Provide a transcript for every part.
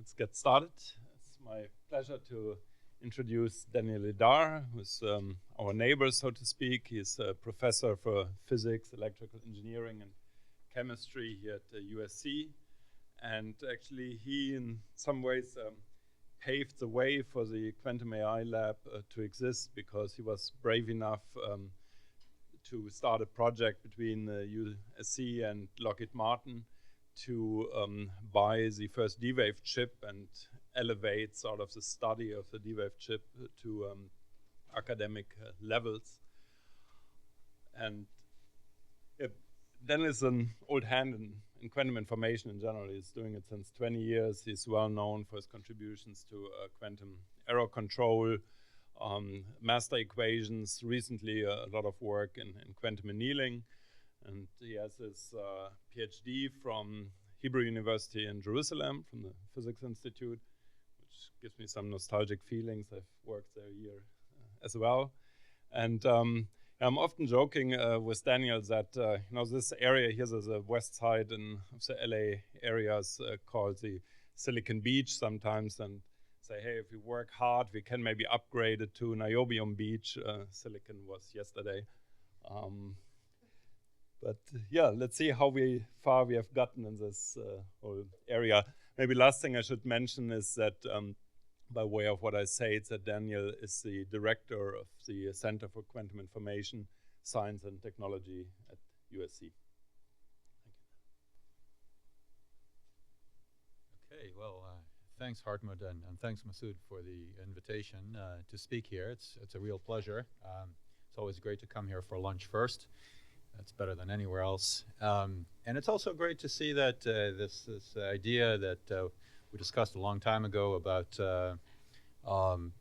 let's get started. It's my pleasure to introduce Daniel Lidar, who's our neighbor, so to speak. He's a professor for physics, electrical engineering, and chemistry here at USC. And actually, he, in some ways, paved the way for the Quantum AI Lab to exist, because he was brave enough to start a project between USC and Lockheed-Martin to buy the first D-Wave chip and elevate sort of the study of the D-Wave chip to academic levels. And Daniel is an old hand in quantum information in general. He's doing it since 20 years. He's well known for his contributions to quantum error control, master equations, recently a lot of work in quantum annealing. And he has his PhD from Hebrew University in Jerusalem, from the Physics Institute, which gives me some nostalgic feelings. I've worked there a year as well. And I'm often joking with Daniel that this area here, there's a west side in the LA areas called the Silicon Beach sometimes, and say, hey, if we work hard, we can maybe upgrade it to Niobium Beach. Silicon was yesterday. But yeah, let's see how far we have gotten in this whole area. Maybe last thing I should mention is that by way of what I say, it's that Daniel is the director of the Center for Quantum Information, Science and Technology at USC. Thank you. Okay, well, thanks Hartmut and thanks Masoud for the invitation to speak here. It's a real pleasure. It's always great to come here for lunch first. That's better than anywhere else. And it's also great to see that this idea that we discussed a long time ago about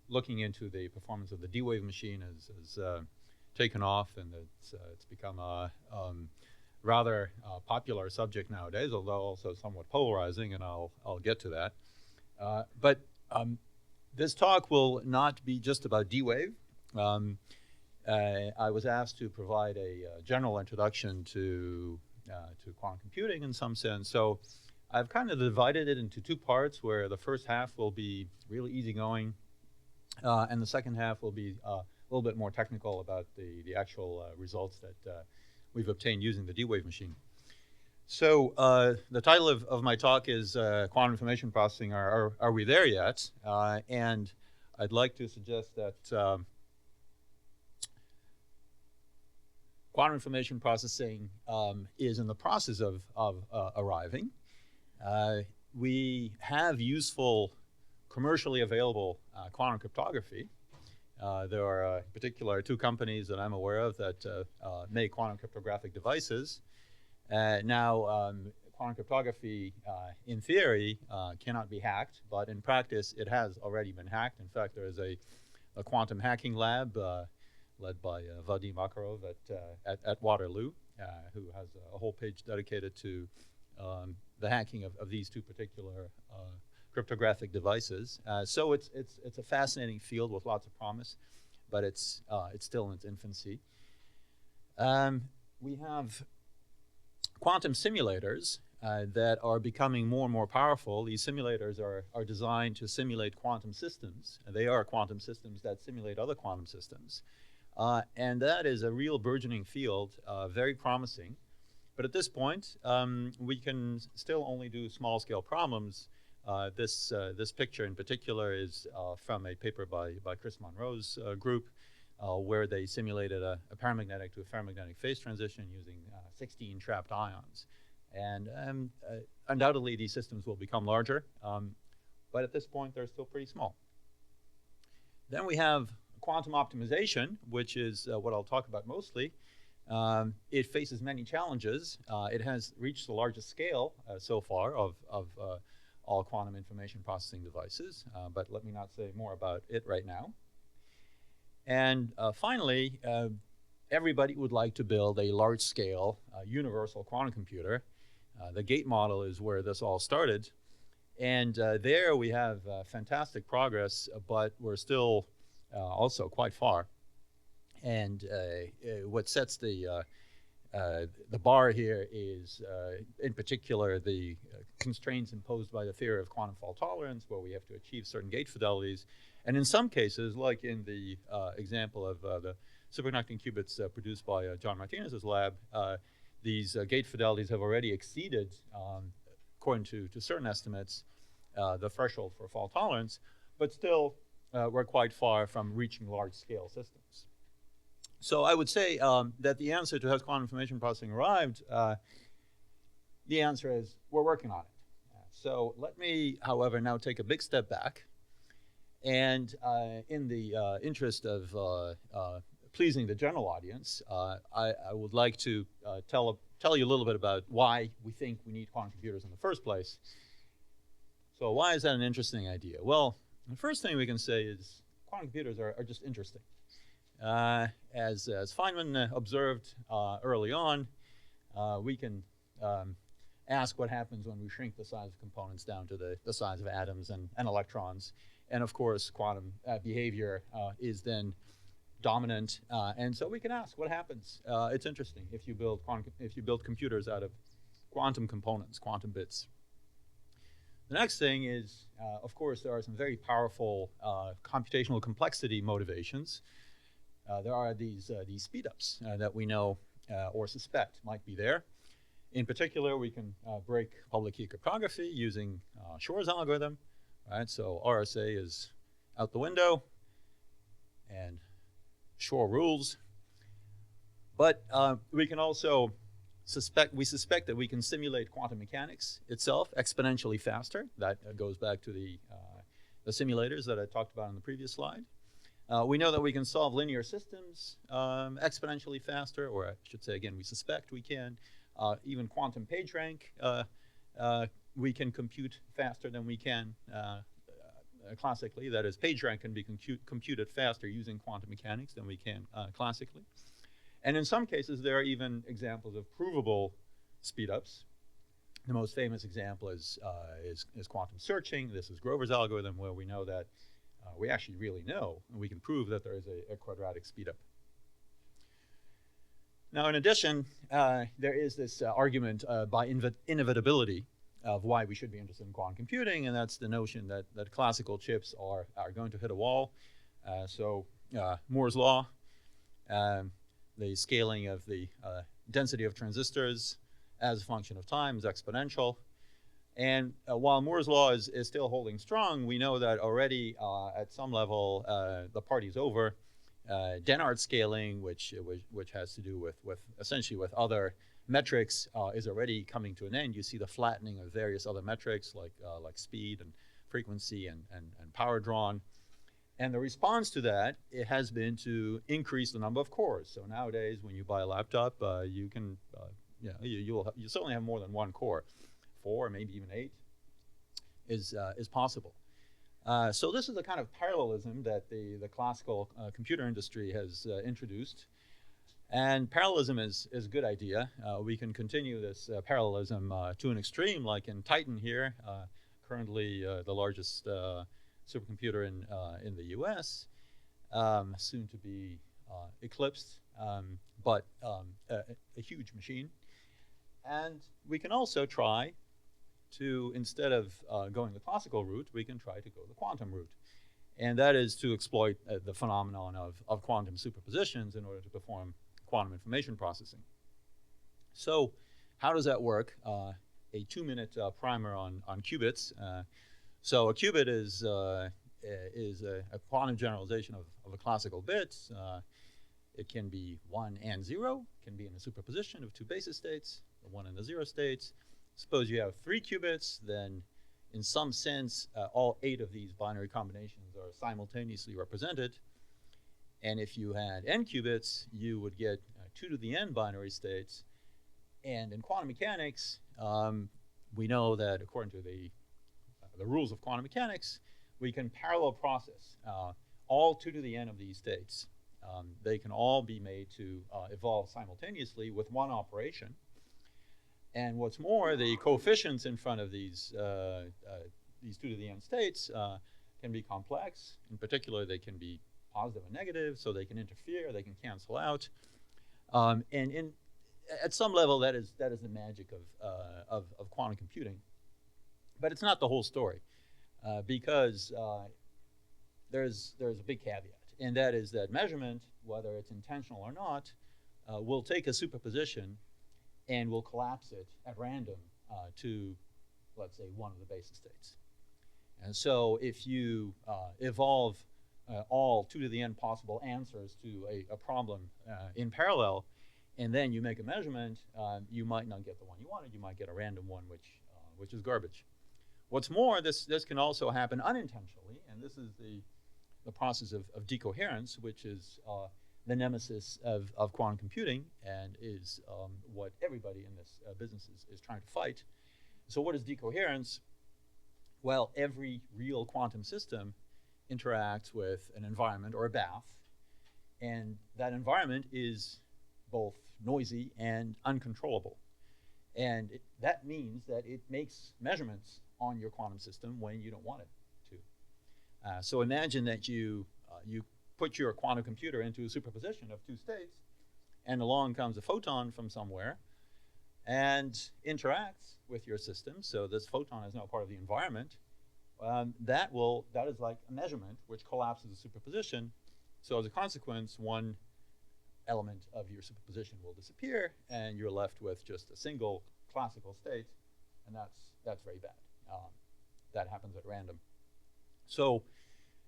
looking into the performance of the D-Wave machine has taken off, and it's become a rather popular subject nowadays, although also somewhat polarizing, and I'll get to that. But this talk will not be just about D-Wave. I was asked to provide a general introduction to quantum computing in some sense. So I've kind of divided it into two parts, where the first half will be really easygoing, and the second half will be a little bit more technical about the actual results that we've obtained using the D-Wave machine. So the title of my talk is Quantum Information Processing, Are We There Yet? And I'd like to suggest that quantum information processing is in the process of arriving. We have useful, commercially available quantum cryptography. There are in particular two companies that I'm aware of that make quantum cryptographic devices. Now, quantum cryptography, in theory, cannot be hacked, but in practice, it has already been hacked. In fact, there is a quantum hacking lab led by Vadim Makarov at Waterloo, who has a whole page dedicated to the hacking of these two particular cryptographic devices. So it's a fascinating field with lots of promise, but it's still in its infancy. We have quantum simulators that are becoming more and more powerful. These simulators are designed to simulate quantum systems. They are quantum systems that simulate other quantum systems. And that is a real burgeoning field, very promising. But at this point, we can still only do small-scale problems. This picture in particular is from a paper by Chris Monroe's group, where they simulated a paramagnetic to a ferromagnetic phase transition using 16 trapped ions. And undoubtedly, these systems will become larger. But at this point, they're still pretty small. Then we have quantum optimization, which is what I'll talk about mostly. It faces many challenges. It has reached the largest scale so far of all quantum information processing devices, but let me not say more about it right now. And finally, everybody would like to build a large-scale universal quantum computer. The gate model is where this all started. And there we have fantastic progress, but we're still also quite far. And what sets the the bar here is, in particular, the constraints imposed by the theory of quantum fault tolerance, where we have to achieve certain gate fidelities. And in some cases, like in the example of the superconducting qubits produced by John Martinez's lab, these gate fidelities have already exceeded, according to certain estimates, the threshold for fault tolerance, but still we're quite far from reaching large-scale systems. So I would say that the answer to has quantum information processing arrived, the answer is we're working on it. So let me, however, now take a big step back. And in the interest of pleasing the general audience, I would like to tell you a little bit about why we think we need quantum computers in the first place. So why is that an interesting idea? Well, the first thing we can say is quantum computers are just interesting. As Feynman observed early on, we can ask what happens when we shrink the size of components down to the size of atoms and electrons. And of course, quantum behavior is then dominant. And so we can ask what happens. It's interesting if you build computers out of quantum components, quantum bits. The next thing is, of course, there are some very powerful computational complexity motivations. There are these speedups that we know or suspect might be there. In particular, we can break public key cryptography using Shor's algorithm. Right? So RSA is out the window, and Shor rules. But we can also suspect that we can simulate quantum mechanics itself exponentially faster. That goes back to the simulators that I talked about in the previous slide. We know that we can solve linear systems exponentially faster, or I should say again, we suspect we can. Even quantum PageRank we can compute faster than we can classically. That is, PageRank can be computed faster using quantum mechanics than we can classically. And in some cases, there are even examples of provable speedups. The most famous example is quantum searching. This is Grover's algorithm, where we know that we actually really know, and we can prove that there is a quadratic speedup. Now, in addition, there is this argument by inevitability of why we should be interested in quantum computing, and that's the notion that classical chips are going to hit a wall. So Moore's law, the scaling of the density of transistors as a function of time is exponential. And while Moore's law is still holding strong, we know that already at some level the party's over. Dennard scaling, which has to do with essentially with other metrics, is already coming to an end. You see the flattening of various other metrics like speed and frequency and power drawn. And the response to that, it has been to increase the number of cores. So nowadays, when you buy a laptop, you can, you certainly have more than one core. 4, maybe even 8 is possible. So this is the kind of parallelism that the classical computer industry has introduced. And parallelism is a good idea. We can continue this parallelism to an extreme, like in Titan here, currently the largest supercomputer in the US, soon to be eclipsed, but a huge machine. And we can also try to, instead of going the classical route, we can try to go the quantum route. And that is to exploit the phenomenon of quantum superpositions in order to perform quantum information processing. So how does that work? A 2-minute primer on qubits. So a qubit is a quantum generalization of a classical bit. It can be 1 and 0. It can be in a superposition of 2 basis states, the 1 and the 0 states. Suppose you have 3 qubits, then in some sense, all 8 of these binary combinations are simultaneously represented. And if you had n qubits, you would get 2 to the n binary states. And in quantum mechanics, we know that according to the rules of quantum mechanics, we can parallel process all 2 to the n of these states. They can all be made to evolve simultaneously with one operation. And what's more, the coefficients in front of these 2 to the n states can be complex. In particular, they can be positive and negative, so they can interfere, they can cancel out. And at some level, that is the magic of quantum computing. But it's not the whole story, because there's a big caveat, and that is that measurement, whether it's intentional or not, will take a superposition and will collapse it at random to, let's say, one of the basis states. And so if you evolve all 2 to the n possible answers to a problem in parallel, and then you make a measurement, you might not get the one you wanted. You might get a random one, which is garbage. What's more, this can also happen unintentionally, and this is the process of decoherence, which is the nemesis of quantum computing, and is what everybody in this business is trying to fight. So what is decoherence? Well, every real quantum system interacts with an environment or a bath, and that environment is both noisy and uncontrollable. And that means that it makes measurements on your quantum system when you don't want it to. So imagine that you put your quantum computer into a superposition of 2 states, and along comes a photon from somewhere and interacts with your system. So this photon is now part of the environment. That is like a measurement which collapses the superposition. So as a consequence, one element of your superposition will disappear, and you're left with just a single classical state, and that's very bad. That happens at random. So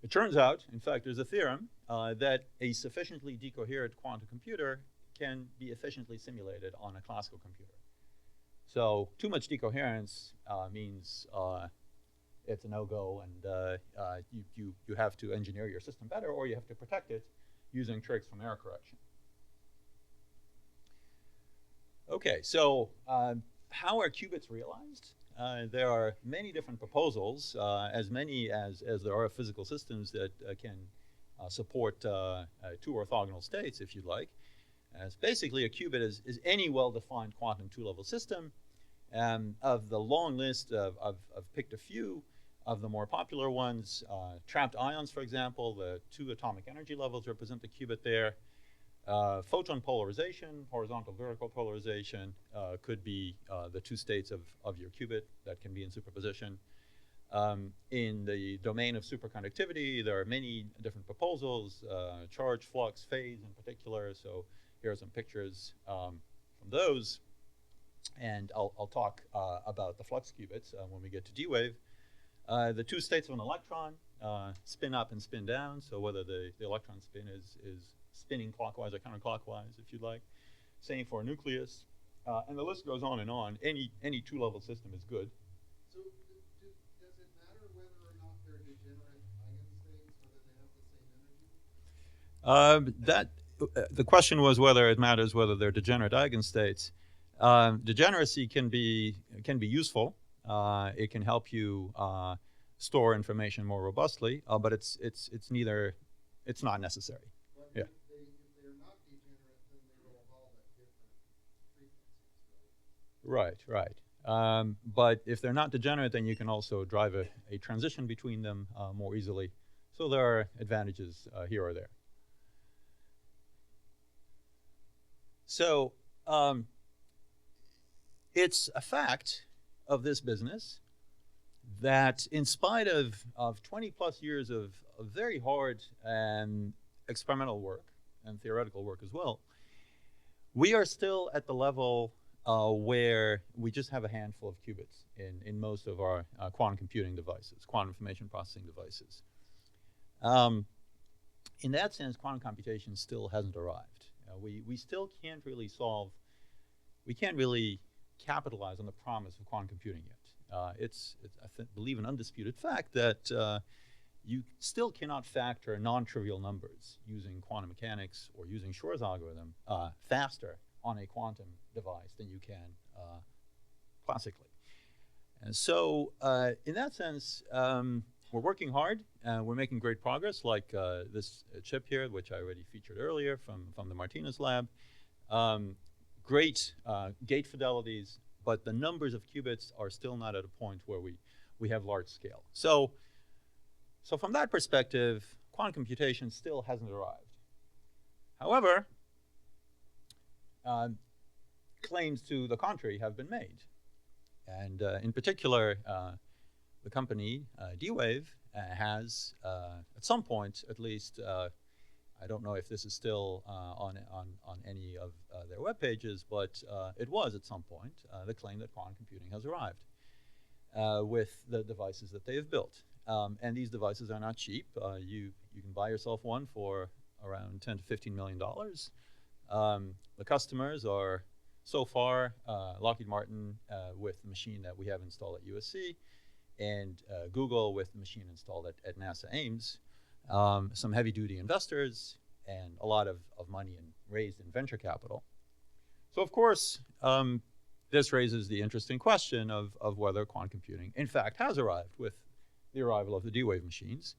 it turns out, in fact, there's a theorem that a sufficiently decoherent quantum computer can be efficiently simulated on a classical computer. So too much decoherence means it's a no-go, and you have to engineer your system better, or you have to protect it using tricks from error correction. Okay, so how are qubits realized? There are many different proposals, as many as there are physical systems that can support 2 orthogonal states, if you'd like. Basically, a qubit is any well-defined quantum 2-level system. Of the long list, I've picked a few of the more popular ones. Trapped ions, for example, the 2 atomic energy levels represent the qubit there. Photon polarization, horizontal vertical polarization, could be the 2 states of your qubit that can be in superposition. In the domain of superconductivity, there are many different proposals, charge, flux, phase in particular. So here are some pictures from those. And I'll talk about the flux qubits when we get to D-wave. The 2 states of an electron, spin up and spin down. So whether the electron spin is spinning clockwise or counterclockwise, if you'd like. Same for a nucleus. And the list goes on and on. Any 2-level system is good. So does it matter whether or not they're degenerate eigenstates, whether they have the same energy? The question was whether it matters whether they're degenerate eigenstates. Degeneracy can be useful. It can help you store information more robustly, but it's not necessary. But Yeah. if they're not degenerate, then they will evolve at different frequencies, right? Right. But if they're not degenerate, then you can also drive a transition between them more easily. So there are advantages here or there. So it's a fact of this business that in spite of 20 plus years of very hard and experimental work and theoretical work as well, we are still at the level where we just have a handful of qubits in most of our quantum computing devices, quantum information processing devices. In that sense, quantum computation still hasn't arrived. We still can't really we can't really capitalize on the promise of quantum computing yet. It's I believe, an undisputed fact that you still cannot factor non-trivial numbers using quantum mechanics or using Shor's algorithm faster on a quantum device than you can classically. And so in that sense, we're working hard. We're making great progress, like this chip here, which I already featured earlier from the Martinez lab. Great gate fidelities, but the numbers of qubits are still not at a point where we have large scale. So from that perspective, quantum computation still hasn't arrived. However, claims to the contrary have been made. And in particular, the company, D-Wave, has, at some point at least, I don't know if this is still on any of their web pages, but it was at some point the claim that quantum computing has arrived with the devices that they have built. And these devices are not cheap. You can buy yourself one for around $10 to $15 million. The customers are, so far, Lockheed-Martin with the machine that we have installed at USC, and Google with the machine installed at NASA Ames. Some heavy-duty investors, and a lot of money raised in venture capital. So, of course, this raises the interesting question of whether quantum computing, in fact, has arrived with the arrival of the D-Wave machines.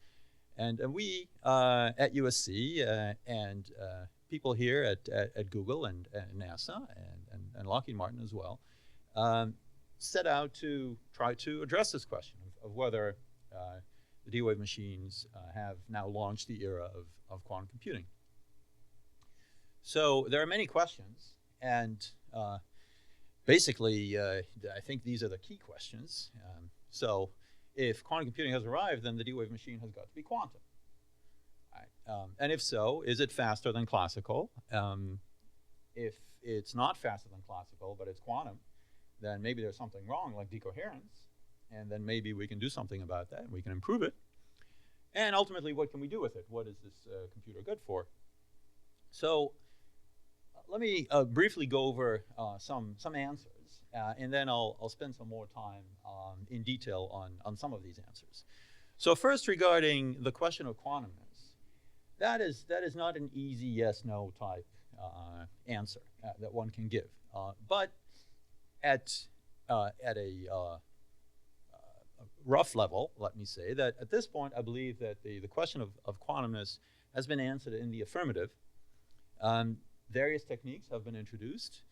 And we at USC and people here at Google and NASA and Lockheed Martin as well set out to try to address this question of whether the D-Wave machines have now launched the era of quantum computing. So there are many questions, and basically, I think these are the key questions. So if quantum computing has arrived, then the D-Wave machine has got to be quantum. Right? And if so, is it faster than classical? If it's not faster than classical, but it's quantum, then maybe there's something wrong, like decoherence, and then maybe we can do something about that, and we can improve it. And ultimately, what can we do with it? What is this computer good for? So let me briefly go over some answers, and then I'll spend some more time in detail on some of these answers. So first, regarding the question of quantumness, that is not an easy yes/no type answer that one can give. But at a rough level, let me say that at this point, I believe that the question of quantumness has been answered in the affirmative. Various techniques have been introduced.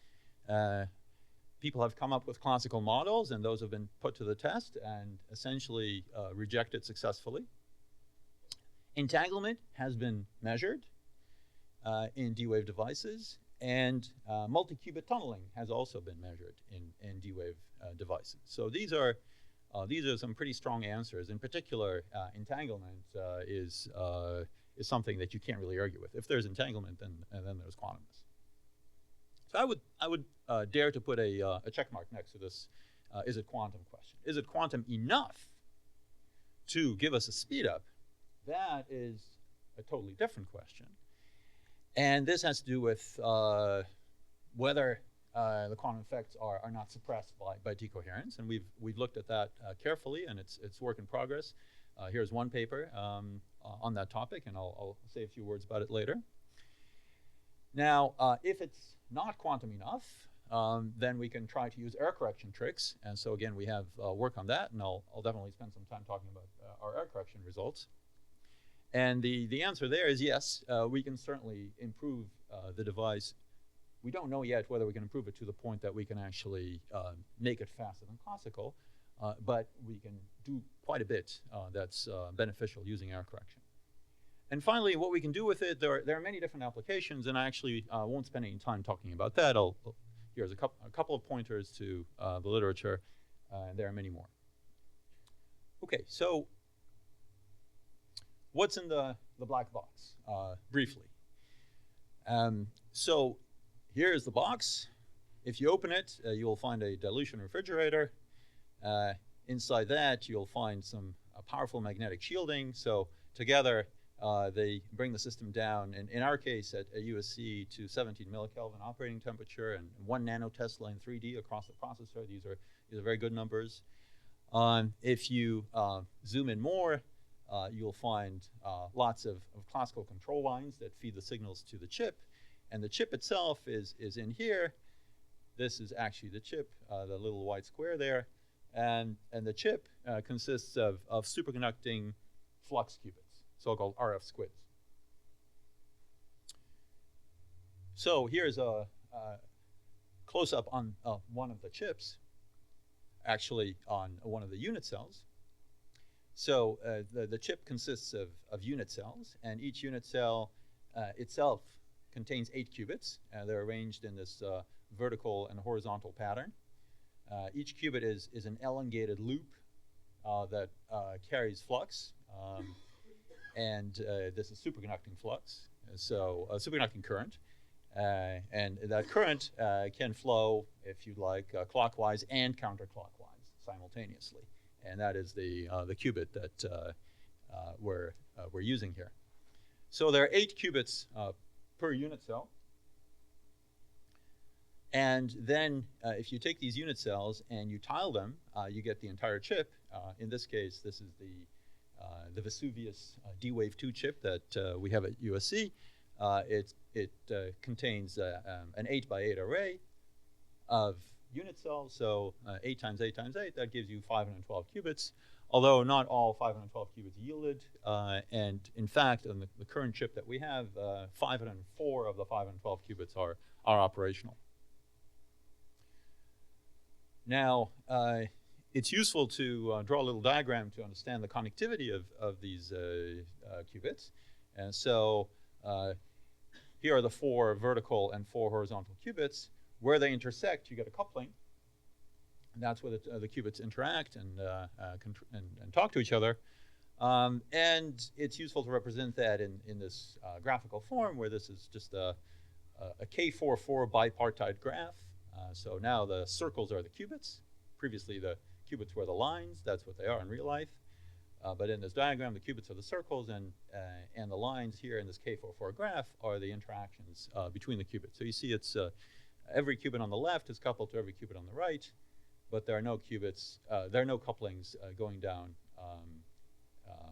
People have come up with classical models, and those have been put to the test and essentially rejected successfully. Entanglement has been measured in D-Wave devices, and multi-qubit tunneling has also been measured in D-Wave devices. So these are some pretty strong answers. In particular, entanglement is something that you can't really argue with. If there's entanglement, then there's quantumness. So I would dare to put a check mark next to this is it quantum question. Is it quantum enough to give us a speed up? That is a totally different question. And this has to do with whether the quantum effects are not suppressed by decoherence, and we've looked at that carefully, and it's work in progress. Here's one paper on that topic, and I'll say a few words about it later. Now, if it's not quantum enough, then we can try to use error correction tricks, and so again, we have work on that, and I'll definitely spend some time talking about our error correction results. And the answer there is yes, we can certainly improve the device. We don't know yet whether we can improve it to the point that we can actually make it faster than classical, but we can do quite a bit that's beneficial using error correction. And finally, what we can do with it, there are many different applications, and I actually won't spend any time talking about that. Here's a couple of pointers to the literature, and there are many more. Okay, so what's in the black box, briefly? So here's the box. If you open it, you'll find a dilution refrigerator. Inside that, you'll find some powerful magnetic shielding. So together, they bring the system down, and in our case at USC, to 17 millikelvin operating temperature and 1 nanotesla in 3D across the processor. These are very good numbers. If you zoom in more, you'll find lots of classical control lines that feed the signals to the chip. And the chip itself is in here. This is actually the chip, the little white square there. And the chip consists of superconducting flux qubits, so-called RF squids. So here's a close-up on one of the chips, actually on one of the unit cells. So the chip consists of unit cells, and each unit cell itself contains 8 qubits. They're arranged in this vertical and horizontal pattern. Each qubit is an elongated loop that carries flux, and this is superconducting flux, so superconducting current. And that current can flow, if you like, clockwise and counterclockwise simultaneously. And that is the qubit that we're using here. So there are 8 qubits per unit cell. And then if you take these unit cells and you tile them, you get the entire chip. In this case, this is the Vesuvius D-Wave 2 chip that we have at USC. It contains an 8 by 8 array of unit cells. So 8 times 8 times 8, that gives you 512 qubits. Although not all 512 qubits yielded. And in fact, on the current chip that we have, 504 of the 512 qubits are operational. Now, it's useful to draw a little diagram to understand the connectivity of these qubits. And so here are the 4 vertical and 4 horizontal qubits. Where they intersect, you get a coupling. And that's where the qubits interact and talk to each other. And it's useful to represent that in this graphical form, where this is just a K4-4 bipartite graph. So now the circles are the qubits. Previously, the qubits were the lines. That's what they are in real life. But in this diagram, the qubits are the circles, and the lines here in this K4-4 graph are the interactions between the qubits. So you see it's every qubit on the left is coupled to every qubit on the right, but there are no qubits, there are no couplings going down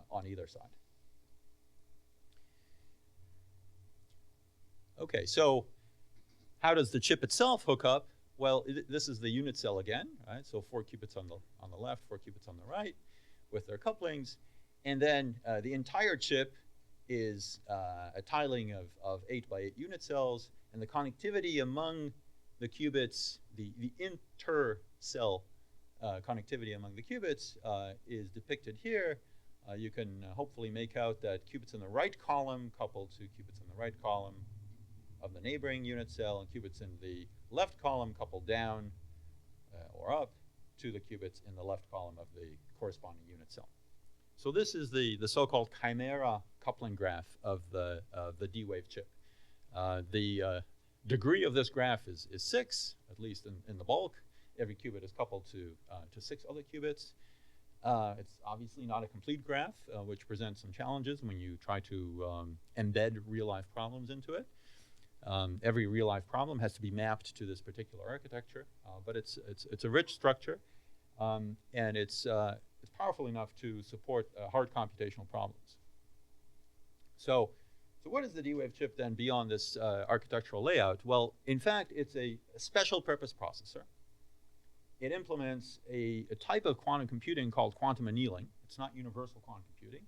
on either side. Okay, so how does the chip itself hook up? Well, this is the unit cell again, right? So 4 qubits on the left, 4 qubits on the right, with their couplings, and then the entire chip is a tiling of 8 by 8 unit cells, and the connectivity among the qubits, the inter-cell connectivity among the qubits is depicted here. You can hopefully make out that qubits in the right column couple to qubits in the right column of the neighboring unit cell, and qubits in the left column couple down or up to the qubits in the left column of the corresponding unit cell. So this is the so-called chimera coupling graph of the D-Wave chip. The degree of this graph is 6, at least in the bulk. Every qubit is coupled to 6 other qubits. It's obviously not a complete graph, which presents some challenges when you try to embed real-life problems into it. Every real-life problem has to be mapped to this particular architecture, but it's a rich structure, and it's powerful enough to support hard computational problems. So what is the D-Wave chip then beyond this architectural layout? Well, in fact, it's a special purpose processor. It implements a type of quantum computing called quantum annealing. It's not universal quantum computing.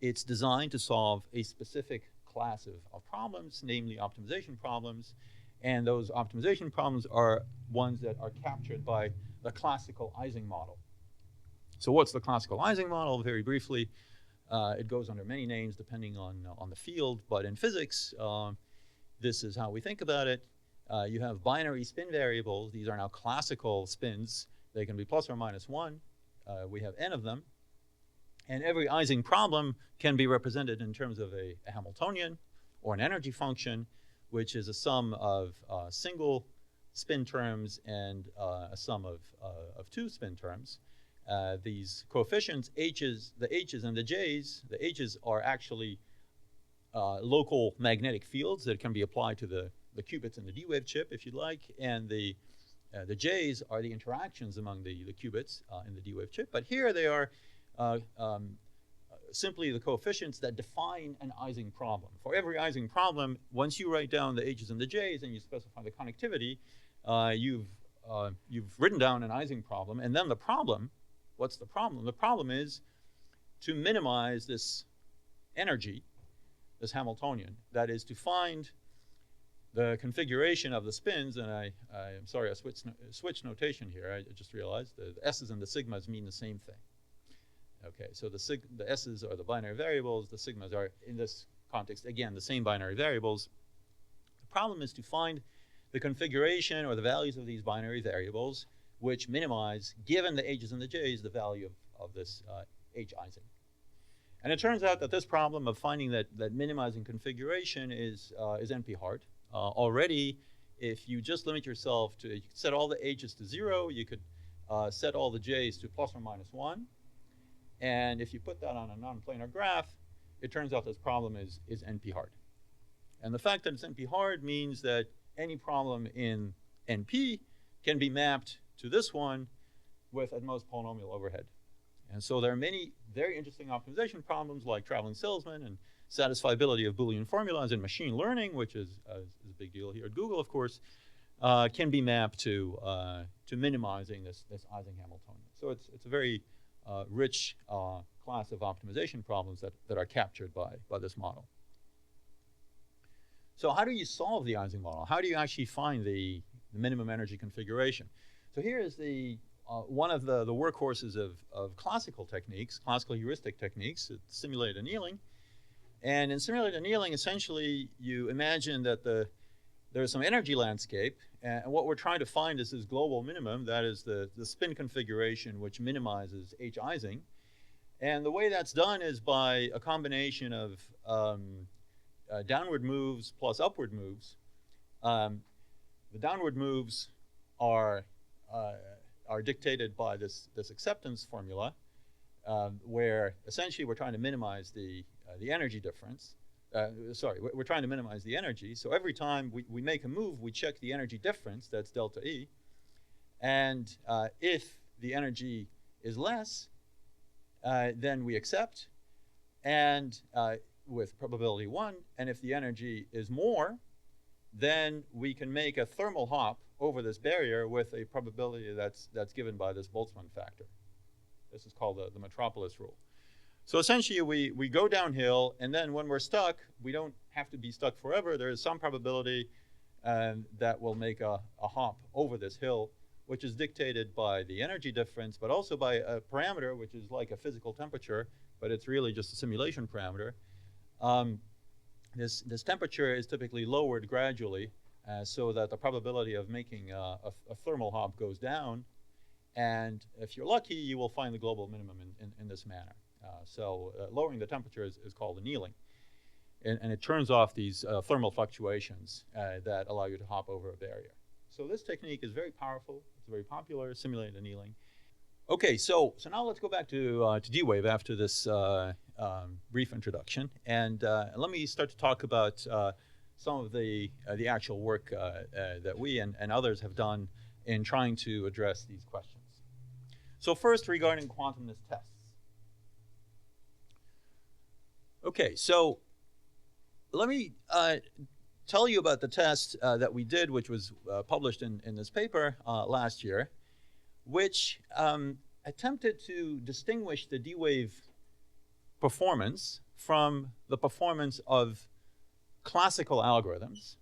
It's designed to solve a specific class of problems, namely optimization problems. And those optimization problems are ones that are captured by the classical Ising model. So what's the classical Ising model? Very briefly, it goes under many names depending on the field, but in physics, this is how we think about it. You have binary spin variables. These are now classical spins. They can be plus or minus 1. We have n of them. And every Ising problem can be represented in terms of a Hamiltonian or an energy function, which is a sum of single spin terms and a sum of 2 spin terms. These coefficients, the h's and the j's, the h's are actually local magnetic fields that can be applied to the qubits in the D-Wave chip, if you'd like, and the j's are the interactions among the qubits in the D-Wave chip. But here they are simply the coefficients that define an Ising problem. For every Ising problem, once you write down the h's and the j's and you specify the connectivity, you've written down an Ising problem. And then the problem, what's the problem? The problem is to minimize this energy, this Hamiltonian. That is to find the configuration of the spins, and I'm sorry, I switched notation here. I just realized the s's and the sigmas mean the same thing. Okay, so the s's are the binary variables, the sigmas are, in this context, again, the same binary variables. The problem is to find the configuration or the values of these binary variables which minimize, given the h's and the j's, the value of this h ising. And it turns out that this problem of finding that minimizing configuration is NP hard. Already, if you just limit yourself to, you could set all the h's to 0, you could set all the j's to plus or minus 1. And if you put that on a non-planar graph, it turns out this problem is NP hard. And the fact that it's NP hard means that any problem in NP can be mapped to this one with at most polynomial overhead. And so there are many very interesting optimization problems like traveling salesman and satisfiability of Boolean formulas in machine learning, which is a big deal here at Google, of course, can be mapped to minimizing this Ising Hamiltonian. So it's a very rich class of optimization problems that are captured by this model. So how do you solve the Ising model? How do you actually find the minimum energy configuration? So here is one of the workhorses of classical techniques, classical heuristic techniques, simulated annealing. And in simulated annealing, essentially, you imagine that there's some energy landscape, and what we're trying to find is this global minimum, that is the spin configuration which minimizes h Ising. And the way that's done is by a combination of downward moves plus upward moves. The downward moves are dictated by this acceptance formula, where essentially we're trying to minimize the energy difference. We're trying to minimize the energy. So every time we make a move, we check the energy difference, that's delta E. And if the energy is less, then we accept, and with probability 1. And if the energy is more, then we can make a thermal hop over this barrier with a probability that's given by this Boltzmann factor. This is called the Metropolis rule. So essentially, we go downhill, and then when we're stuck, we don't have to be stuck forever. There is some probability that we'll make a hop over this hill, which is dictated by the energy difference, but also by a parameter, which is like a physical temperature, but it's really just a simulation parameter. This temperature is typically lowered gradually so that the probability of making a thermal hop goes down. And if you're lucky, you will find the global minimum in this manner. So lowering the temperature is called annealing. And it turns off these thermal fluctuations that allow you to hop over a barrier. So this technique is very powerful. It's very popular, simulated annealing. Okay, so now let's go back to D-Wave after this brief introduction. And let me start to talk about some of the actual work that we and others have done in trying to address these questions. So first, regarding quantumness tests. Okay, so let me tell you about the test that we did, which was published in this paper last year, which attempted to distinguish the D-Wave performance from the performance of classical algorithms,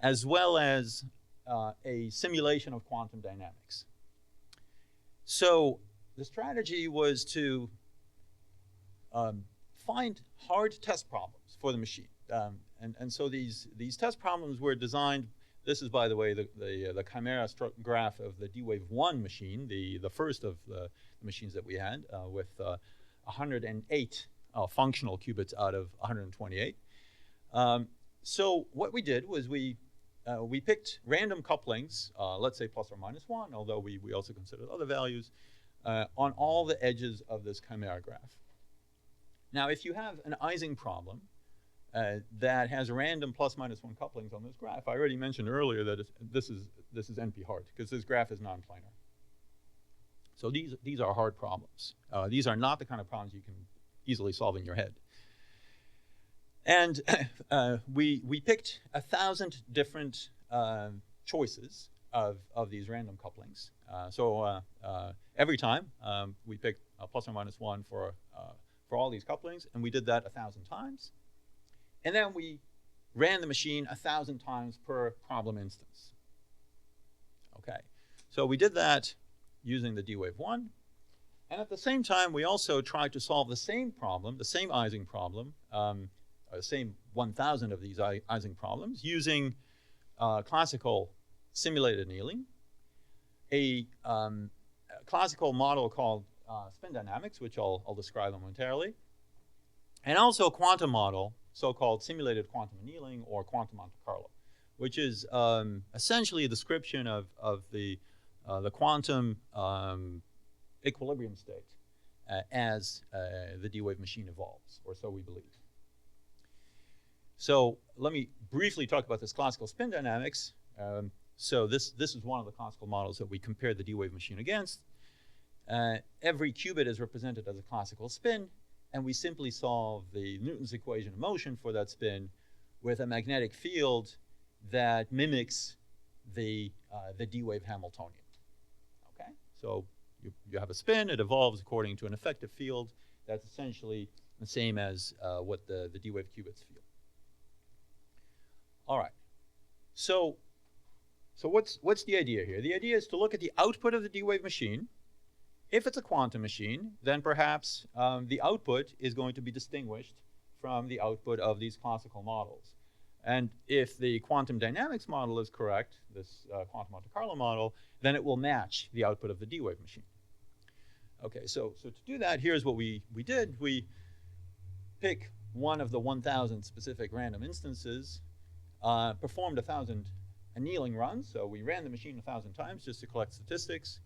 as well as a simulation of quantum dynamics. So the strategy was to find hard test problems for the machine. And so these test problems were designed. This is, by the way, the chimera graph of the D-Wave 1 machine, the first of the machines that we had, with 108 functional qubits out of 128. So what we did was we picked random couplings, let's say plus or minus 1, although we also considered other values, on all the edges of this chimera graph. Now, if you have an Ising problem that has random plus minus 1 couplings on this graph, I already mentioned earlier that this is NP hard because this graph is non-planar. So these are hard problems. These are not the kind of problems you can easily solve in your head. And we picked 1,000 different choices of these random couplings. So every time we picked a plus or minus 1 for all these couplings, and we did that 1,000 times. And then we ran the machine 1,000 times per problem instance. Okay, so we did that using the D-Wave 1. And at the same time, we also tried to solve the same problem, the same Ising problem, the same 1,000 of these Ising problems using classical simulated annealing, a classical model called spin dynamics, which I'll describe momentarily, and also a quantum model, so-called simulated quantum annealing or quantum Monte Carlo, which is essentially a description of the quantum equilibrium state as the D-wave machine evolves, or so we believe. So let me briefly talk about this classical spin dynamics. So this is one of the classical models that we compared the D-wave machine against. Every qubit is represented as a classical spin, and we simply solve the Newton's equation of motion for that spin with a magnetic field that mimics the D-wave Hamiltonian. Okay, so you have a spin, it evolves according to an effective field that's essentially the same as what the D-wave qubits feel. All right, so what's the idea here? The idea is to look at the output of the D-wave machine. If it's a quantum machine, then perhaps the output is going to be distinguished from the output of these classical models. And if the quantum dynamics model is correct, this quantum Monte Carlo model, then it will match the output of the D-wave machine. Okay, so to do that, here's what we did. We pick one of the 1,000 specific random instances, performed 1,000 annealing runs. So we ran the machine 1,000 times just to collect statistics.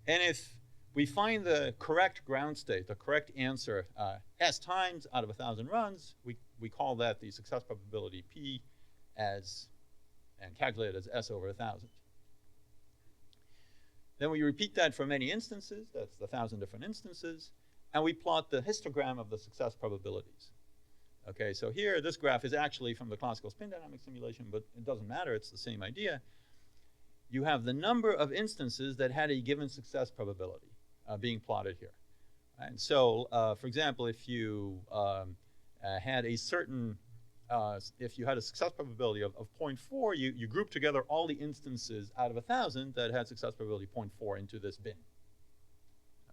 And if we find the correct ground state, the correct answer, S times out of 1,000 runs, we call that the success probability P and calculate it as S over 1,000. Then we repeat that for many instances, that's the 1,000 different instances, and we plot the histogram of the success probabilities. Okay, so here, this graph is actually from the classical spin dynamics simulation, but it doesn't matter, it's the same idea. You have the number of instances that had a given success probability being plotted here. And so, for example, if you had a certain, if you had a success probability of 0.4, you group together all the instances out of 1,000 that had success probability 0.4 into this bin.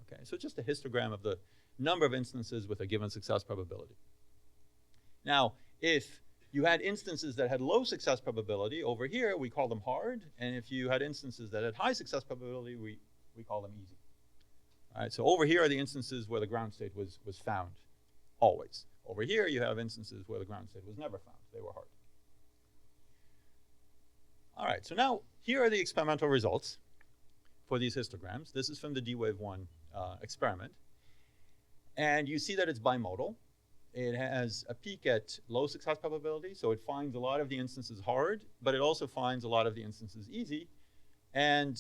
Okay, so just a histogram of the number of instances with a given success probability. Now, if you had instances that had low success probability, over here we call them hard, and if you had instances that had high success probability, we call them easy. All right, so over here are the instances where the ground state was found, always. Over here you have instances where the ground state was never found, they were hard. All right, so now here are the experimental results for these histograms. This is from the D-Wave 1 experiment. And you see that it's bimodal. It has a peak at low success probability, so it finds a lot of the instances hard, but it also finds a lot of the instances easy. And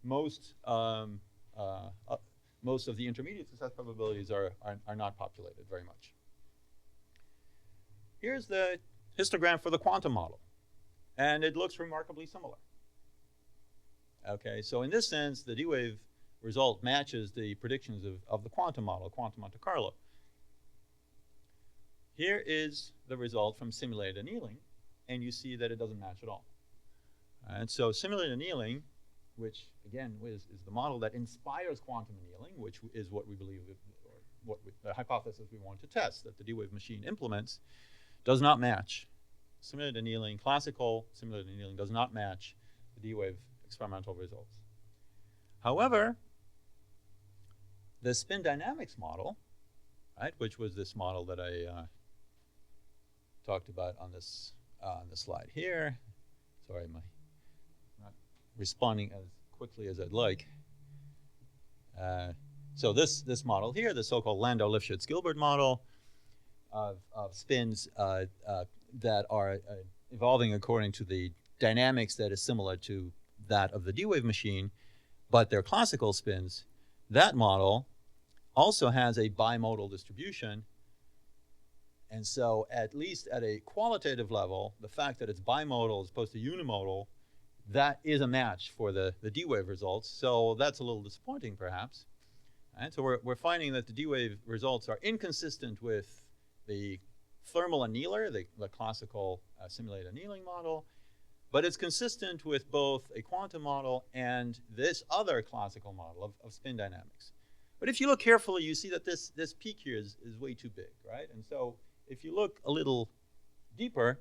most of the intermediate success probabilities are not populated very much. Here's the histogram for the quantum model, and it looks remarkably similar. Okay, so in this sense, the D-Wave result matches the predictions of the quantum model, quantum Monte Carlo. Here is the result from simulated annealing, and you see that it doesn't match at all. And so simulated annealing, which again is the model that inspires quantum annealing, which is what we believe, or the hypothesis we want to test, that the D-Wave machine implements, does not match. Simulated annealing, classical simulated annealing does not match the D-Wave experimental results. However, the spin dynamics model, right, which was this model that I talked about on this slide here. Sorry, I'm not responding as quickly as I'd like. So this model here, the so-called Landau-Lifshitz-Gilbert model of spins that are evolving according to the dynamics that is similar to that of the D-Wave machine, but they're classical spins. That model also has a bimodal distribution. And so at least at a qualitative level, the fact that it's bimodal as opposed to unimodal, that is a match for the D-Wave results. So that's a little disappointing, perhaps. Right? So we're finding that the D-Wave results are inconsistent with the thermal annealer, the classical simulated annealing model, but it's consistent with both a quantum model and this other classical model of spin dynamics. But if you look carefully, you see that this peak here is way too big, right? And so if you look a little deeper,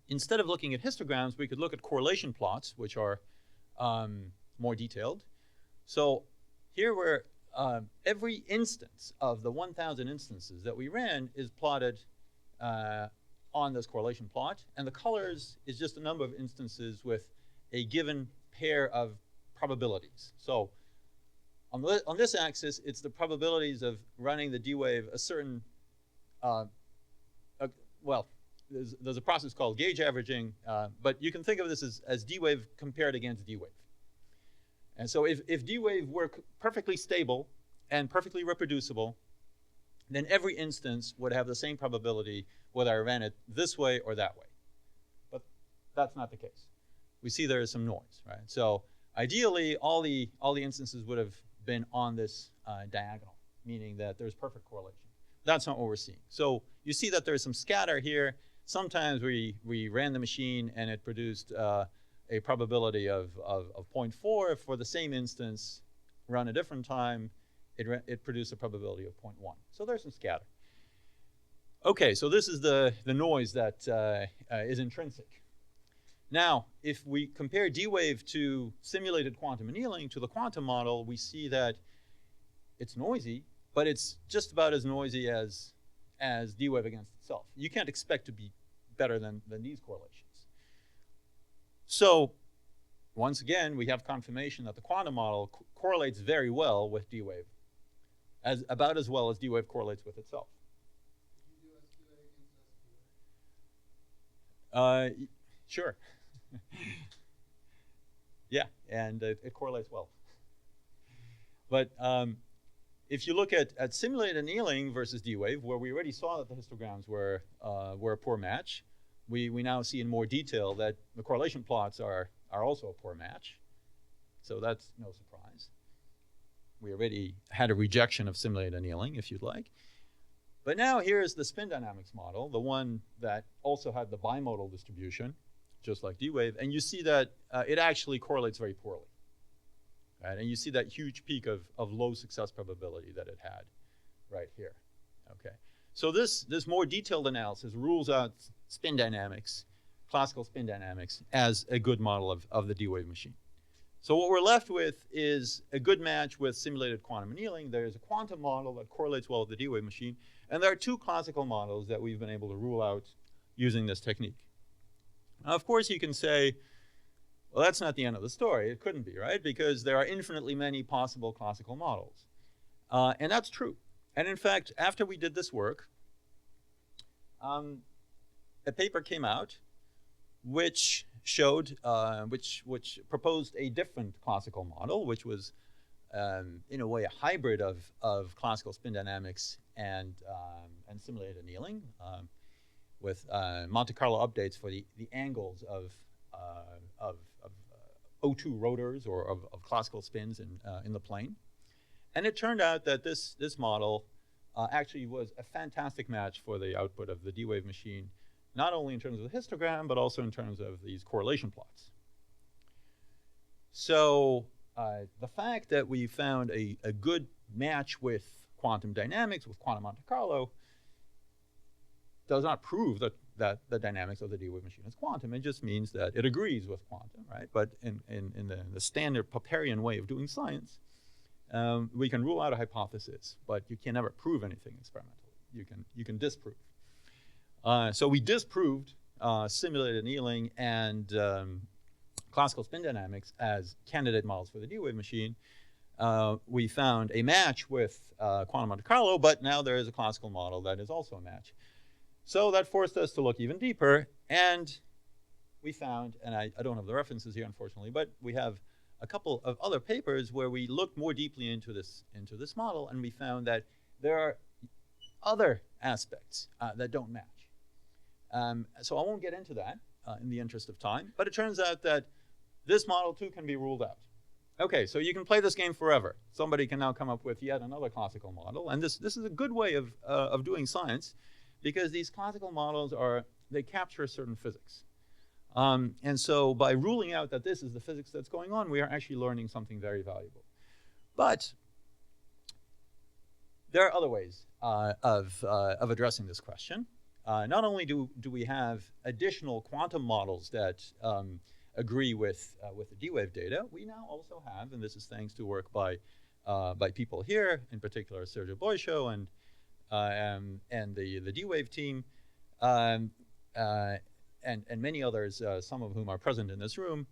instead of looking at histograms, we could look at correlation plots, which are more detailed. So here we're, every instance of the 1,000 instances that we ran is plotted on this correlation plot. And the colors is just a number of instances with a given pair of probabilities. So on this axis, it's the probabilities of running the D wave a certain, well, there's a process called gauge averaging, but you can think of this as D wave compared against D wave. And so if D wave were perfectly stable and perfectly reproducible, then every instance would have the same probability whether I ran it this way or that way. But that's not the case. We see there is some noise, right? So ideally, all the instances would have been on this diagonal, meaning that there's perfect correlation. That's not what we're seeing. So you see that there's some scatter here. Sometimes we ran the machine and it produced a probability of 0.4. For the same instance, run a different time, it produced a probability of 0.1. So there's some scatter. Okay, so this is the noise that is intrinsic. Now, if we compare D-wave to simulated quantum annealing to the quantum model, we see that it's noisy, but it's just about as noisy as D-wave against itself. You can't expect to be better than these correlations. So once again, we have confirmation that the quantum model correlates very well with D-wave, about as well as D-wave correlates with itself. Did you do SQA against SQA? Sure. Yeah, and it correlates well. But if you look at simulated annealing versus D-wave, where we already saw that the histograms were a poor match, we now see in more detail that the correlation plots are also a poor match. So that's no surprise. We already had a rejection of simulated annealing, if you'd like. But now here's the spin dynamics model, the one that also had the bimodal distribution, just like D-wave, and you see that it actually correlates very poorly. Right? And you see that huge peak of low success probability that it had right here. Okay. So this more detailed analysis rules out spin dynamics, classical spin dynamics, as a good model of the D-wave machine. So what we're left with is a good match with simulated quantum annealing. There's a quantum model that correlates well with the D-wave machine, and there are two classical models that we've been able to rule out using this technique. Now, of course, you can say, well, that's not the end of the story. It couldn't be, right? Because there are infinitely many possible classical models. And that's true. And in fact, after we did this work, a paper came out which showed, which proposed a different classical model, which was, in a way, a hybrid of classical spin dynamics and simulated annealing, with Monte Carlo updates for the angles of O2 rotors or of classical spins in the plane. And it turned out that this model actually was a fantastic match for the output of the D-wave machine, not only in terms of the histogram, but also in terms of these correlation plots. So the fact that we found a good match with quantum dynamics, with quantum Monte Carlo, does not prove that the dynamics of the D-wave machine is quantum. It just means that it agrees with quantum, right? But in the standard Popperian way of doing science, we can rule out a hypothesis, but you can never prove anything experimentally. You can disprove. So we disproved simulated annealing and classical spin dynamics as candidate models for the D-wave machine. We found a match with quantum Monte Carlo, but now there is a classical model that is also a match. So that forced us to look even deeper, and we found, and I don't have the references here, unfortunately, but we have a couple of other papers where we looked more deeply into this model, and we found that there are other aspects that don't match. So I won't get into that in the interest of time, but it turns out that this model too can be ruled out. Okay, so you can play this game forever. Somebody can now come up with yet another classical model, and this is a good way of doing science, because these classical models they capture a certain physics. And so by ruling out that this is the physics that's going on, we are actually learning something very valuable. But there are other ways of addressing this question. not only do we have additional quantum models that agree with the D-wave data, we now also have, and this is thanks to work by people here, in particular Sergio Boisho and the D-wave team, and many others, some of whom are present in this room.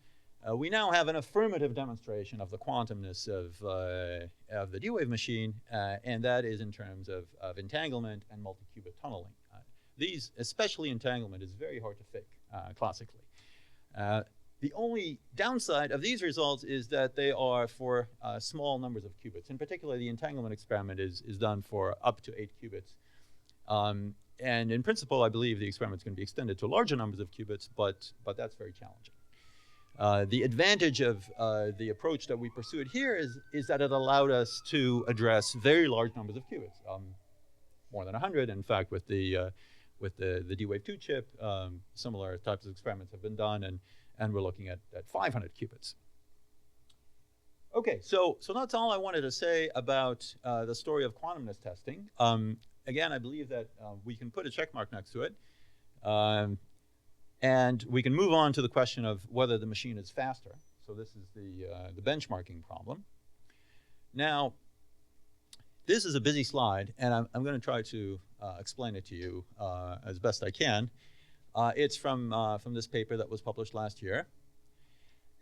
We now have an affirmative demonstration of the quantumness of the D-wave machine, and that is in terms of entanglement and multi-qubit tunneling. These, especially entanglement, is very hard to fake classically. The only downside of these results is that they are for small numbers of qubits. In particular, the entanglement experiment is done for up to 8 qubits. And in principle, I believe the experiment is going to be extended to larger numbers of qubits, but that's very challenging. The advantage of the approach that we pursued here is that it allowed us to address very large numbers of qubits, more than 100. In fact, with the D-Wave 2 chip, similar types of experiments have been done, and we're looking at 500 qubits. Okay, so that's all I wanted to say about the story of quantumness testing. Again, I believe that we can put a check mark next to it. And we can move on to the question of whether the machine is faster. So this is the benchmarking problem. Now, this is a busy slide, and I'm going to try to explain it to you as best I can. It's from this paper that was published last year.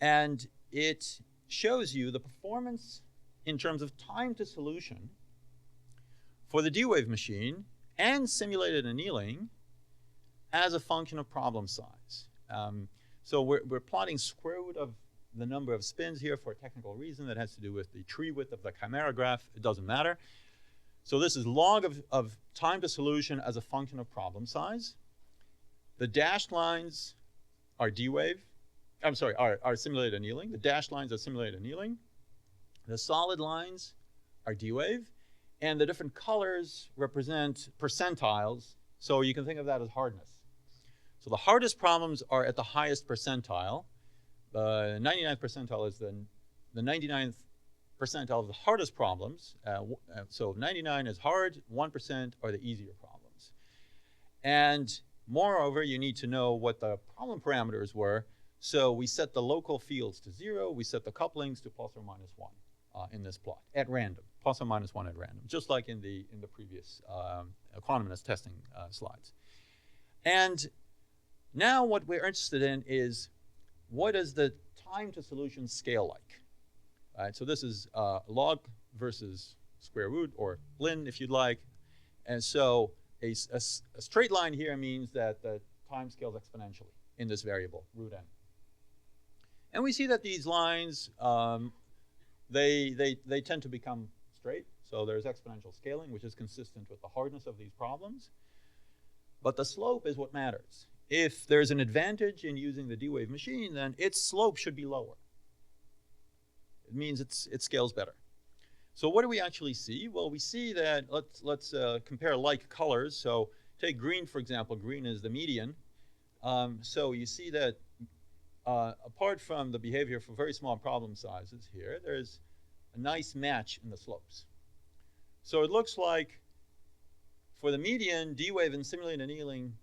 And it shows you the performance in terms of time to solution for the D-Wave machine and simulated annealing as a function of problem size. So we're plotting square root of the number of spins here for a technical reason that has to do with the tree width of the chimera graph. It doesn't matter. So this is log of time to solution as a function of problem size. The dashed lines are D-Wave. I'm sorry, are simulated annealing. The dashed lines are simulated annealing. The solid lines are D-Wave. And the different colors represent percentiles. So you can think of that as hardness. So the hardest problems are at the highest percentile. The 99th percentile is the 99th percentile of the hardest problems. So 99 is hard, 1% are the easier problems. And moreover, you need to know what the problem parameters were. So we set the local fields to 0. We set the couplings to ±1 in this plot at random, ±1 at random, just like in the previous quantumness testing slides. And now what we're interested in is what does the time to solution scale like? All right, so this is log versus square root, or ln if you'd like. And so a straight line here means that the time scales exponentially in this variable, root n. And we see that these lines, they tend to become straight. So there's exponential scaling, which is consistent with the hardness of these problems. But the slope is what matters. If there's an advantage in using the D-Wave machine, then its slope should be lower. It means it scales better. So what do we actually see? Well, we see that, let's compare like colors. So take green, for example. Green is the median. So you see that apart from the behavior for very small problem sizes here, there's a nice match in the slopes. So it looks like for the median, D-Wave and simulated annealing,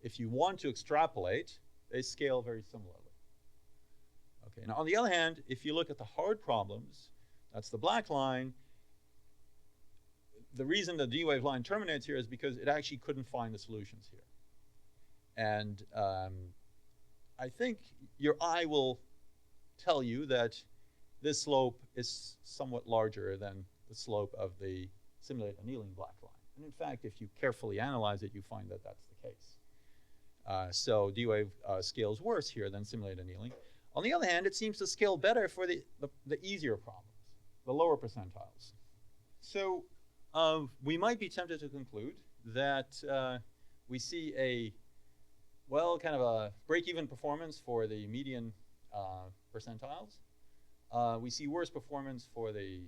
if you want to extrapolate, they scale very similarly. Okay. Now, on the other hand, if you look at the hard problems, that's the black line. The reason the D-Wave line terminates here is because it actually couldn't find the solutions here. And I think your eye will tell you that this slope is somewhat larger than the slope of the simulated annealing black line. And in fact, if you carefully analyze it, you find that that's the case. So D-Wave scales worse here than simulated annealing. On the other hand, it seems to scale better for the easier problems, the lower percentiles. So we might be tempted to conclude that we see kind of a break-even performance for the median percentiles. We see worse performance for the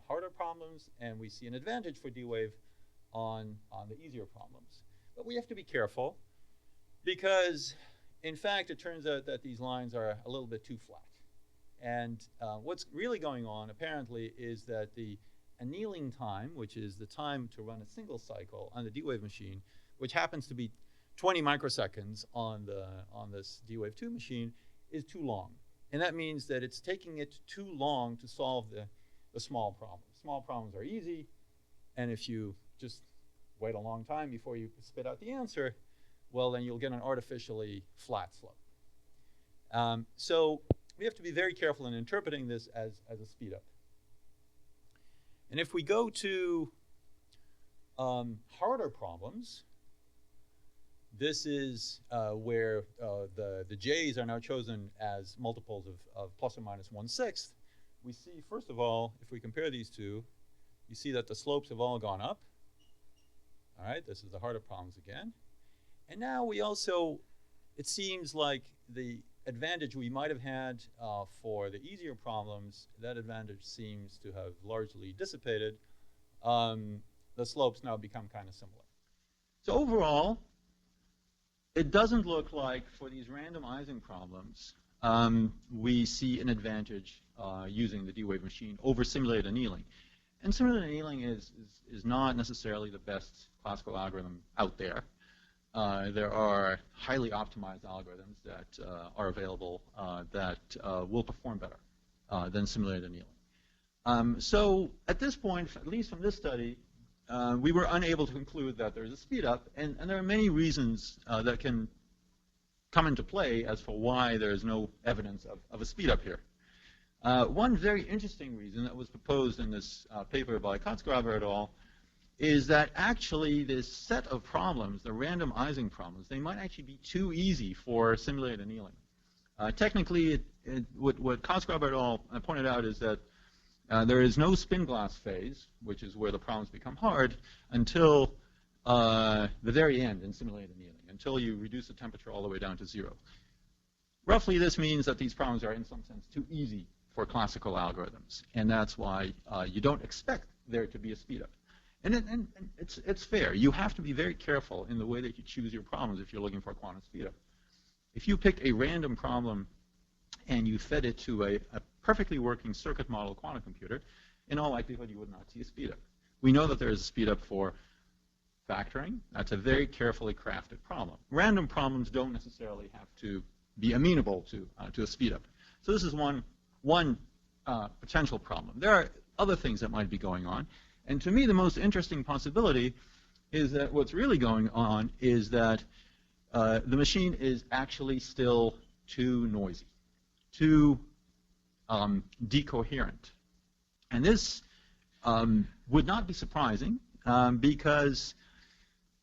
harder problems, and we see an advantage for D-Wave on the easier problems. But we have to be careful because, in fact, it turns out that these lines are a little bit too flat. And what's really going on, apparently, is that the annealing time, which is the time to run a single cycle on the D-Wave machine, which happens to be 20 microseconds on this D-Wave 2 machine, is too long. And that means that it's taking it too long to solve the small problems. Small problems are easy, and if you just wait a long time before you spit out the answer, well, then you'll get an artificially flat slope. So we have to be very careful in interpreting this as a speed up. And if we go to harder problems, this is where the j's are now chosen as multiples of plus or minus 1/6. We see, first of all, if we compare these two, you see that the slopes have all gone up. All right, this is the harder problems again. And now we also, it seems like the advantage we might have had for the easier problems, that advantage seems to have largely dissipated. The slopes now become kind of similar. So overall, it doesn't look like for these random Ising problems, we see an advantage using the D-Wave machine over simulated annealing. And simulated annealing is not necessarily the best classical algorithm out there. There are highly optimized algorithms that are available that will perform better than simulated annealing. So at this point, at least from this study, we were unable to conclude that there's a speed up, and there are many reasons that can come into play as for why there is no evidence of a speed up here. One very interesting reason that was proposed in this paper by Kotzgraber et al. Is that actually this set of problems, the random Ising problems, they might actually be too easy for simulated annealing. Technically, what Kotzgraber et al. Pointed out is that there is no spin glass phase, which is where the problems become hard, until the very end in simulated annealing, until you reduce the temperature all the way down to 0. Roughly, this means that these problems are, in some sense, too easy for classical algorithms, and that's why you don't expect there to be a speed up. And it's fair. You have to be very careful in the way that you choose your problems if you're looking for a quantum speed up. If you picked a random problem and you fed it to a perfectly working circuit model quantum computer, in all likelihood you would not see a speed up. We know that there is a speed up for factoring. That's a very carefully crafted problem. Random problems don't necessarily have to be amenable to a speed up. So this is one potential problem. There are other things that might be going on. And to me, the most interesting possibility is that what's really going on is that the machine is actually still too noisy, too decoherent. And this would not be surprising because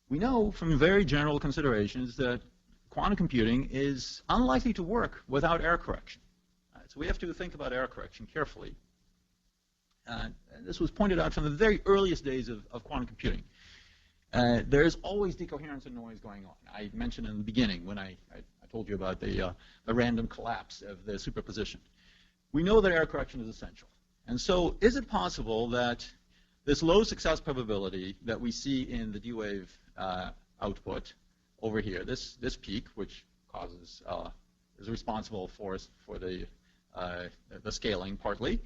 we know from very general considerations that quantum computing is unlikely to work without error correction. So we have to think about error correction carefully. This was pointed out from the very earliest days of quantum computing. There's always decoherence and noise going on. I mentioned in the beginning when I told you about the random collapse of the superposition. We know that error correction is essential. And so is it possible that this low success probability that we see in the D-Wave output over here, this peak, which causes is responsible for the scaling partly,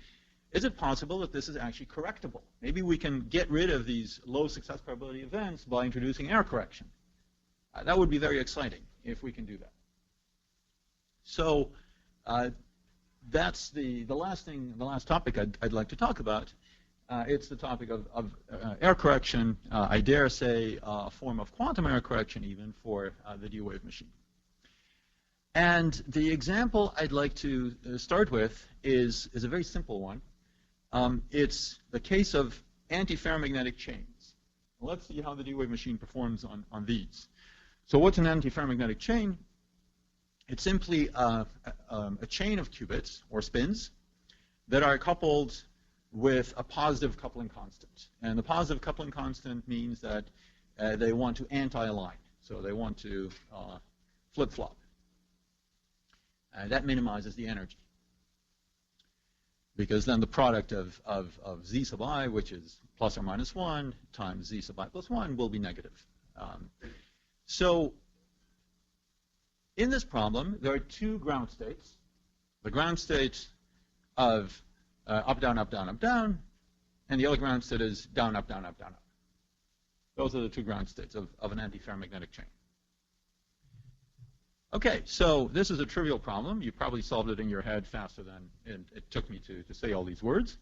is it possible that this is actually correctable? Maybe we can get rid of these low success probability events by introducing error correction. That would be very exciting if we can do that. So that's the last topic I'd like to talk about. It's the topic of error correction. I dare say a form of quantum error correction even for the D-Wave machine. And the example I'd like to start with is a very simple one. It's the case of antiferromagnetic chains. Let's see how the D-Wave machine performs on these. So what's an antiferromagnetic chain? It's simply a chain of qubits, or spins, that are coupled with a positive coupling constant. And the positive coupling constant means that they want to anti-align. So they want to flip-flop. That minimizes the energy. Because then the product of z sub I, which is plus or minus 1, times z sub I plus 1, will be negative. So in this problem, there are two ground states. The ground state of up, down, up, down, up, down, and the other ground state is down, up, down, up, down, up. Those are the two ground states of an antiferromagnetic chain. Okay, so this is a trivial problem. You probably solved it in your head faster than it took me to say all these words.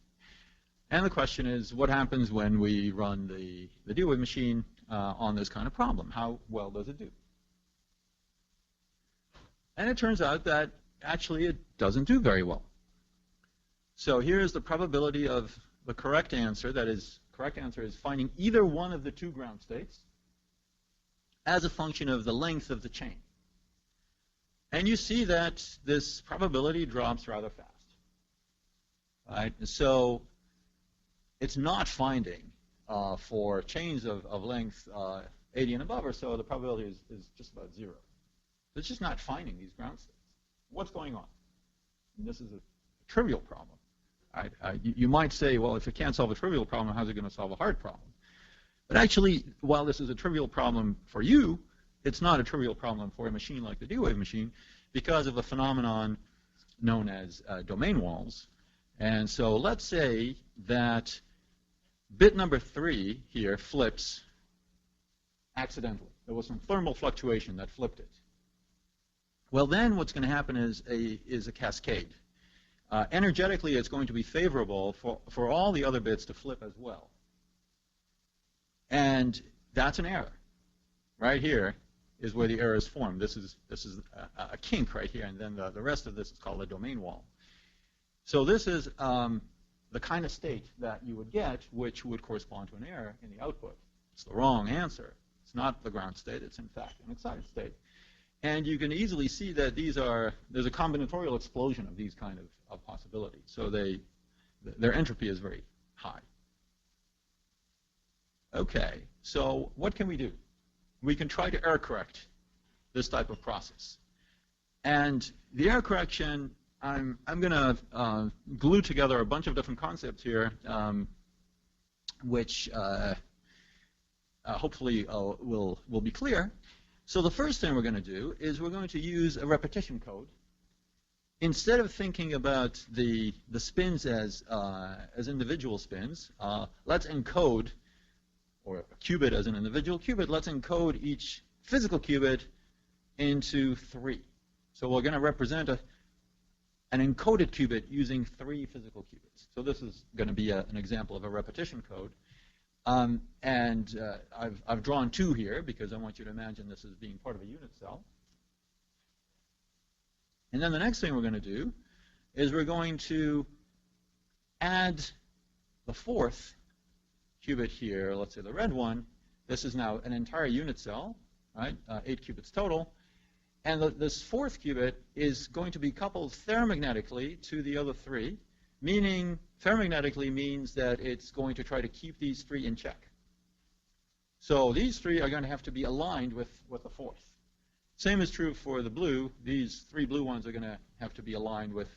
And the question is, what happens when we run the D-wave machine on this kind of problem? How well does it do? And it turns out that actually it doesn't do very well. So here's the probability of the correct answer. That is, correct answer is finding either one of the two ground states as a function of the length of the chain. And you see that this probability drops rather fast. Right? So it's not finding for chains of length 80 and above or so, the probability is just about 0. It's just not finding these ground states. What's going on? And this is a trivial problem. Right? You might say, well, if it can't solve a trivial problem, how's it going to solve a hard problem? But actually, while this is a trivial problem for you, it's not a trivial problem for a machine like the D-wave machine because of a phenomenon known as domain walls. And so let's say that bit number 3 here flips accidentally. There was some thermal fluctuation that flipped it. Well, then what's going to happen is a cascade. Energetically, it's going to be favorable for all the other bits to flip as well. And that's an error. Right here is where the error is formed. This is a kink right here, and then the rest of this is called a domain wall. So this is the kind of state that you would get, which would correspond to an error in the output. It's the wrong answer. It's not the ground state. It's, in fact, an excited state. And you can easily see that there's a combinatorial explosion of these kind of possibilities. So their entropy is very high. Okay, so what can we do? We can try to error correct this type of process. And the error correction, I'm going to glue together a bunch of different concepts here, which hopefully will be clear. So the first thing we're going to do is we're going to use a repetition code. Instead of thinking about the spins as individual spins, let's encode, or a qubit as an individual qubit, let's encode each physical qubit into 3. So we're going to represent an encoded qubit using 3 physical qubits. So this is going to be an example of a repetition code. I've drawn 2 here because I want you to imagine this as being part of a unit cell. And then the next thing we're going to do is we're going to add the 4th qubit here, let's say the red one. This is now an entire unit cell, right? 8 qubits total. And this 4th qubit is going to be coupled ferromagnetically to the other 3, meaning ferromagnetically means that it's going to try to keep these 3 in check. So these 3 are going to have to be aligned with the 4th. Same is true for the blue. These 3 blue ones are going to have to be aligned with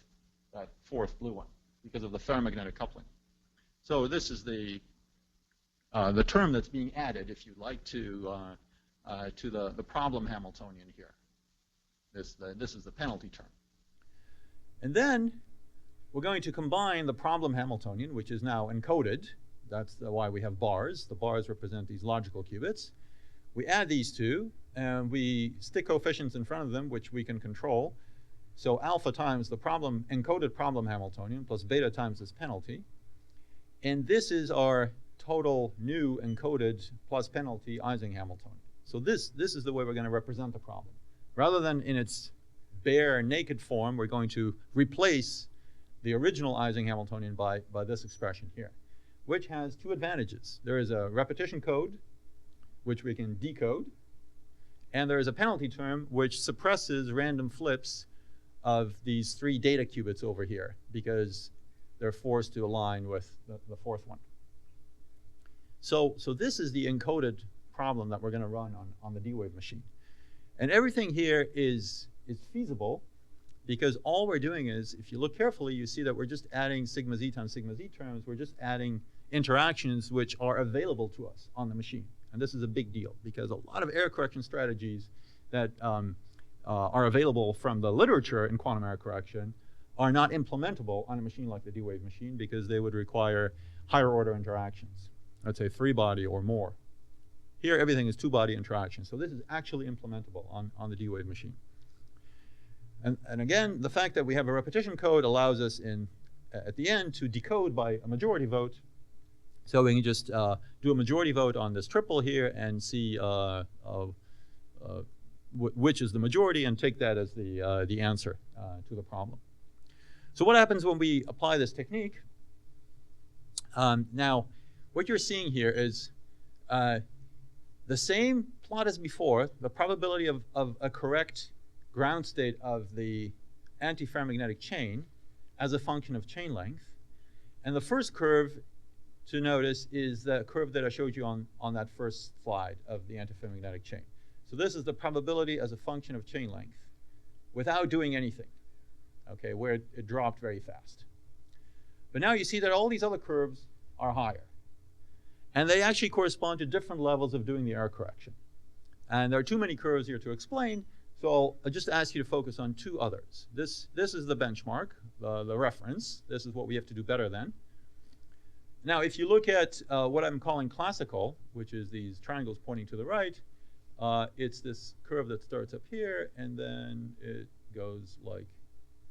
that 4th blue one because of the ferromagnetic coupling. So this is the term that's being added, if you like, to the problem Hamiltonian here. This is the penalty term. And then we're going to combine the problem Hamiltonian, which is now encoded. That's why we have bars. The bars represent these logical qubits. We add these 2, and we stick coefficients in front of them, which we can control. So alpha times the encoded problem Hamiltonian plus beta times this penalty. And this is our total new encoded plus penalty Ising Hamiltonian. So this is the way we're going to represent the problem. Rather than in its bare, naked form, we're going to replace the original Ising Hamiltonian by this expression here, which has 2 advantages. There is a repetition code, which we can decode, and there is a penalty term which suppresses random flips of these 3 data qubits over here because they're forced to align with the 4th one. So this is the encoded problem that we're going to run on the D-wave machine. And everything here is feasible because all we're doing is, if you look carefully, you see that we're just adding sigma z times sigma z terms. We're just adding interactions which are available to us on the machine. And this is a big deal because a lot of error correction strategies that are available from the literature in quantum error correction are not implementable on a machine like the D-wave machine because they would require higher order interactions, let's say 3-body or more. Here, everything is two-body interaction. So this is actually implementable on the D-Wave machine. And again, the fact that we have a repetition code allows us at the end to decode by a majority vote. So we can just do a majority vote on this triple here and see which is the majority and take that as the answer to the problem. So what happens when we apply this technique? Now, what you're seeing here is the same plot as before, the probability of a correct ground state of the antiferromagnetic chain as a function of chain length. And the first curve to notice is the curve that I showed you on that first slide of the antiferromagnetic chain. So this is the probability as a function of chain length without doing anything, okay, where it dropped very fast. But now you see that all these other curves are higher. And they actually correspond to different levels of doing the error correction. And there are too many curves here to explain, so I'll just ask you to focus on two others. This is the benchmark, the reference. This is what we have to do better than. Now, if you look at what I'm calling classical, which is these triangles pointing to the right, it's this curve that starts up here, and then it goes like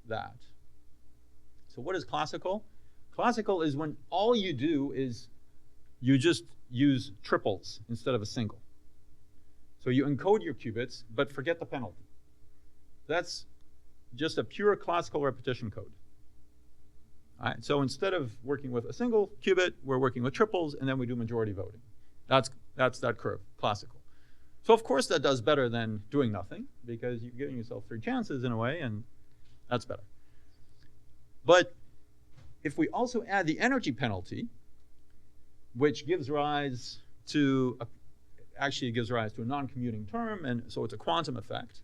that. So what is classical? Classical is when all you do is you just use triples instead of a single. So you encode your qubits, but forget the penalty. That's just a pure classical repetition code. All right, so instead of working with a single qubit, we're working with triples, and then we do majority voting. That's that curve, classical. So of course that does better than doing nothing, because you're giving yourself 3 chances in a way, and that's better. But if we also add the energy penalty, which gives rise to actually gives rise to a non-commuting term, and so it's a quantum effect,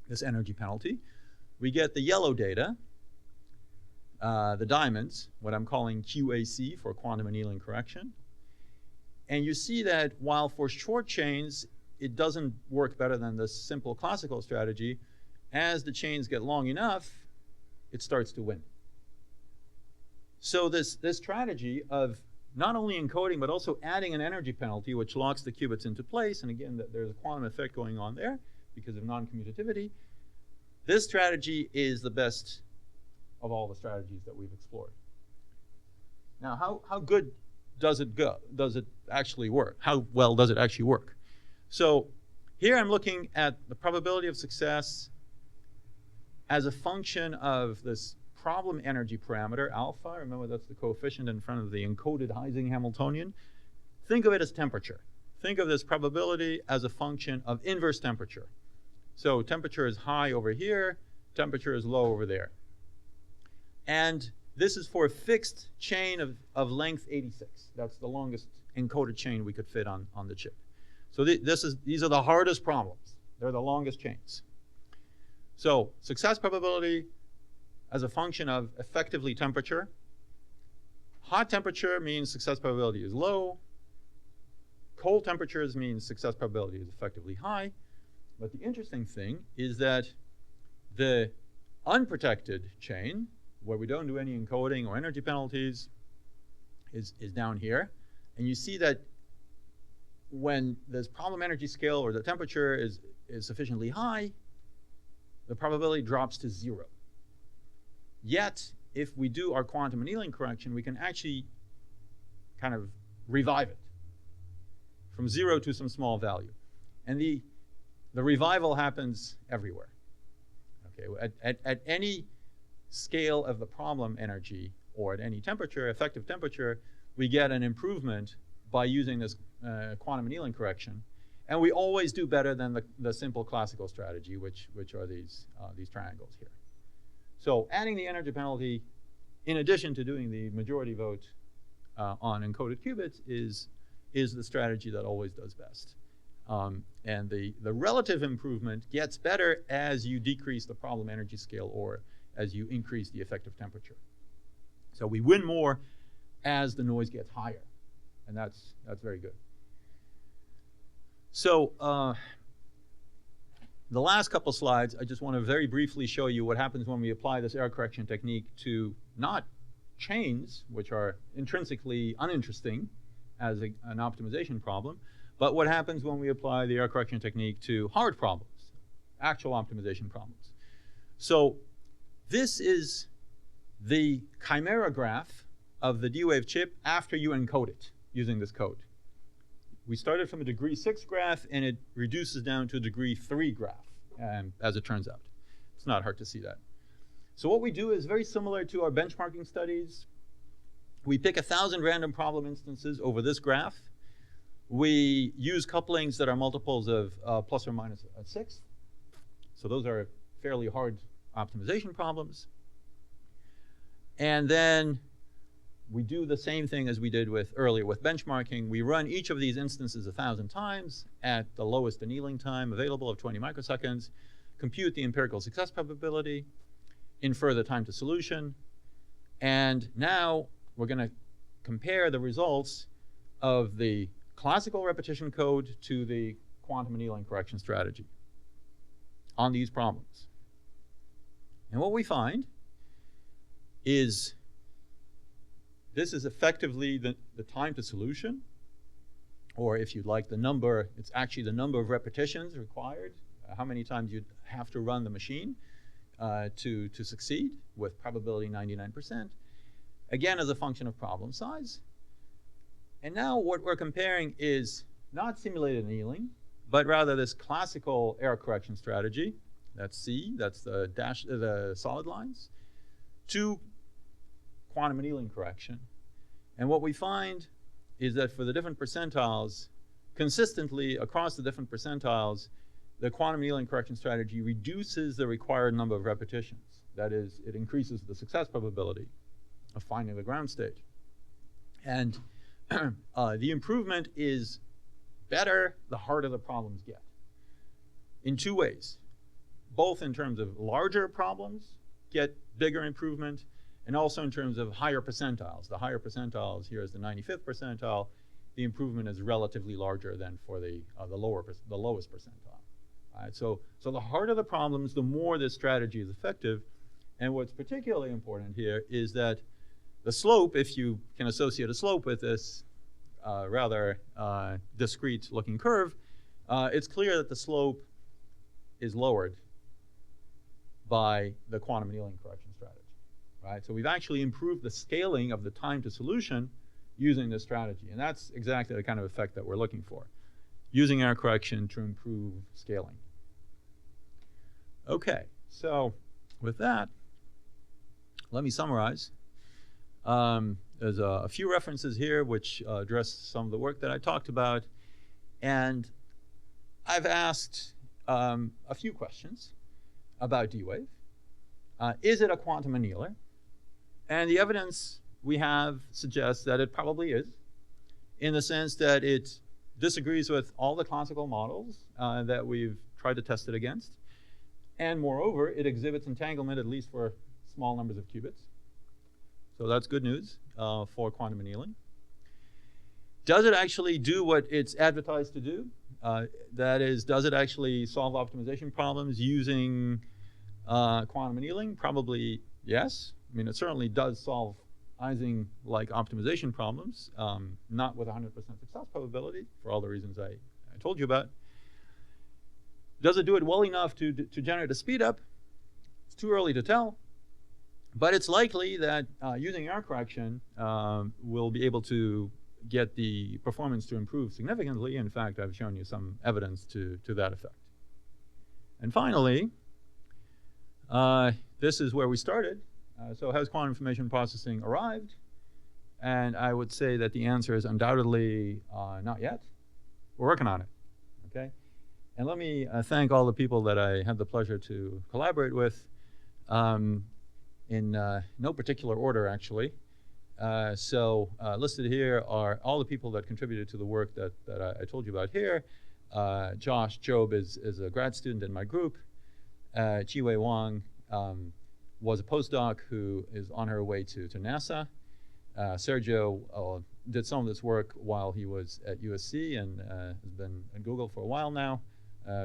this energy penalty, we get the yellow data, the diamonds, what I'm calling QAC for quantum annealing correction. And you see that while for short chains, it doesn't work better than the simple classical strategy, as the chains get long enough, it starts to win. So this strategy of not only encoding, but also adding an energy penalty, which locks the qubits into place, and again, there's a quantum effect going on there because of non-commutativity. This strategy is the best of all the strategies that we've explored. Now, how good does it go? Does it actually work? How well does it actually work? So here I'm looking at the probability of success as a function of this problem energy parameter, alpha. Remember, that's the coefficient in front of the encoded Ising Hamiltonian. Think of it as temperature. Think of this probability as a function of inverse temperature. So temperature is high over here, temperature is low over there. And this is for a fixed chain of length 86. That's the longest encoded chain we could fit on the chip. So these are the hardest problems. They're the longest chains. So success probability as a function of effectively temperature. Hot temperature means success probability is low. Cold temperatures means success probability is effectively high. But the interesting thing is that the unprotected chain, where we don't do any encoding or energy penalties, is down here. And you see that when this problem energy scale or the temperature is sufficiently high, the probability drops to 0. Yet, if we do our quantum annealing correction, we can actually kind of revive it from 0 to some small value. And the revival happens everywhere. Okay, at any scale of the problem energy or at any temperature, effective temperature, we get an improvement by using this quantum annealing correction. And we always do better than the simple classical strategy, which are these triangles here. So adding the energy penalty, in addition to doing the majority vote on encoded qubits, is the strategy that always does best. And the relative improvement gets better as you decrease the problem energy scale or as you increase the effective temperature. So we win more as the noise gets higher, and that's very good. So the last couple slides, I just want to very briefly show you what happens when we apply this error correction technique to not chains, which are intrinsically uninteresting as an optimization problem, but what happens when we apply the error correction technique to hard problems, actual optimization problems. So this is the chimera graph of the D-Wave chip after you encode it using this code. We started from a degree 6 graph, and it reduces down to a degree 3 graph, as it turns out. It's not hard to see that. So what we do is very similar to our benchmarking studies. We pick 1,000 random problem instances over this graph. We use couplings that are multiples of plus or minus a sixth. So those are fairly hard optimization problems. And then we do the same thing as we did earlier with benchmarking. We run each of these instances 1,000 times at the lowest annealing time available of 20 microseconds, compute the empirical success probability, infer the time to solution, and now we're going to compare the results of the classical repetition code to the quantum annealing correction strategy on these problems. And what we find is this is effectively the time to solution, or if you'd like the number, it's actually the number of repetitions required, how many times you'd have to run the machine to succeed with probability 99%, again as a function of problem size. And now what we're comparing is not simulated annealing, but rather this classical error correction strategy, that's C, that's the solid lines, to quantum annealing correction. And what we find is that for the different percentiles, consistently across the different percentiles, the quantum annealing correction strategy reduces the required number of repetitions. That is, it increases the success probability of finding the ground state. And the improvement is better the harder the problems get, in two ways. Both in terms of larger problems get bigger improvement, and also in terms of higher percentiles. The higher percentiles here is the 95th percentile. The improvement is relatively larger than for the lowest percentile. All right, so the harder the problems, the more this strategy is effective. And what's particularly important here is that the slope, if you can associate a slope with this rather discrete looking curve, it's clear that the slope is lowered by the quantum annealing correction strategy. Right? So we've actually improved the scaling of the time to solution using this strategy. And that's exactly the kind of effect that we're looking for, using error correction to improve scaling. OK, so with that, let me summarize. There's a few references here which address some of the work that I talked about. And I've asked a few questions about D-Wave. Is it a quantum annealer? And the evidence we have suggests that it probably is, in the sense that it disagrees with all the classical models that we've tried to test it against. And moreover, it exhibits entanglement at least for small numbers of qubits. So that's good news for quantum annealing. Does it actually do what it's advertised to do? That is, does it actually solve optimization problems using quantum annealing? Probably yes. I mean, it certainly does solve ising-like optimization problems, not with 100% success probability, for all the reasons I told you about. Does it do it well enough to generate a speedup? It's too early to tell. But it's likely that using error correction, we'll be able to get the performance to improve significantly. In fact, I've shown you some evidence to that effect. And finally, this is where we started. So has quantum information processing arrived? And I would say that the answer is undoubtedly not yet. We're working on it. Okay? And let me thank all the people that I had the pleasure to collaborate with in no particular order, actually. So listed here are all the people that contributed to the work that I told you about here. Josh Job is a grad student in my group. Jiwei Wang was a postdoc who is on her way to NASA. Sergio did some of this work while he was at USC and has been at Google for a while now.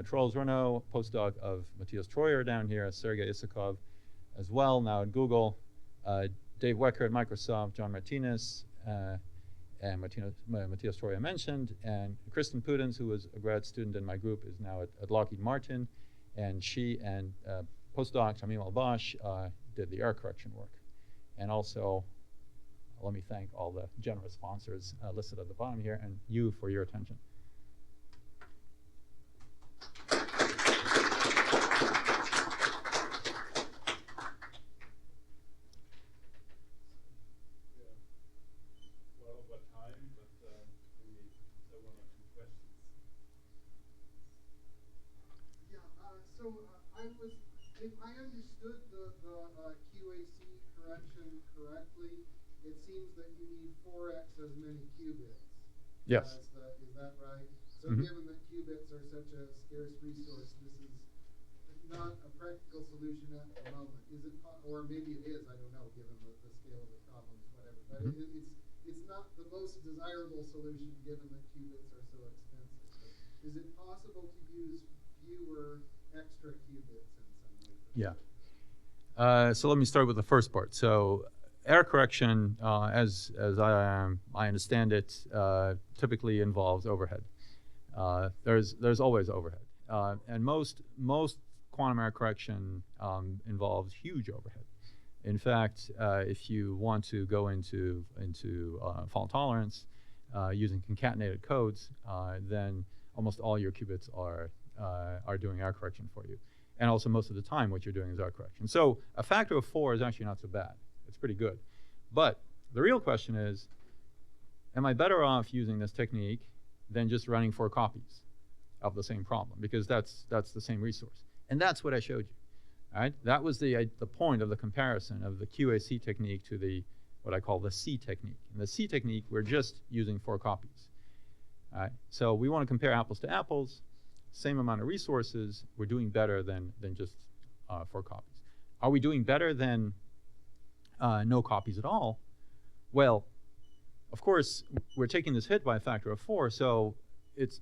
Charles Renaud, postdoc of Matthias Treuer down here, Sergei Isakov as well, now at Google. Dave Wecker at Microsoft, John Martinez, and Matthias Troya mentioned, and Kristen Pudens, who was a grad student in my group, is now at Lockheed-Martin, and she and postdoc Tamim Al-Bash did the error correction work. And also, let me thank all the generous sponsors listed at the bottom here, and you for your attention. If I understood the QAC correction correctly, it seems that you need 4x as many qubits. Yes. Is that right? So given that qubits are such a scarce resource, this is not a practical solution at the moment. Is it, or maybe it is, I don't know, given the scale of the problems, whatever. But it's not the most desirable solution given that qubits are so expensive. But is it possible to use fewer extra qubits in some way? Yeah. So let me start with the first part. So error correction, as I understand it, typically involves overhead. There's always overhead, and most quantum error correction involves huge overhead. In fact, if you want to go into fault tolerance using concatenated codes, then almost all your qubits are doing error correction for you. And also most of the time what you're doing is error correction. So a factor of 4 is actually not so bad. It's pretty good. But the real question is, am I better off using this technique than just running 4 copies of the same problem? Because that's the same resource. And that's what I showed you. All right? That was the point of the comparison of the QAC technique to what I call the C technique. In the C technique, we're just using 4 copies. All right? So we want to compare apples to apples. Same amount of resources, we're doing better than just 4 copies. Are we doing better than no copies at all? Well, of course, we're taking this hit by a factor of 4, so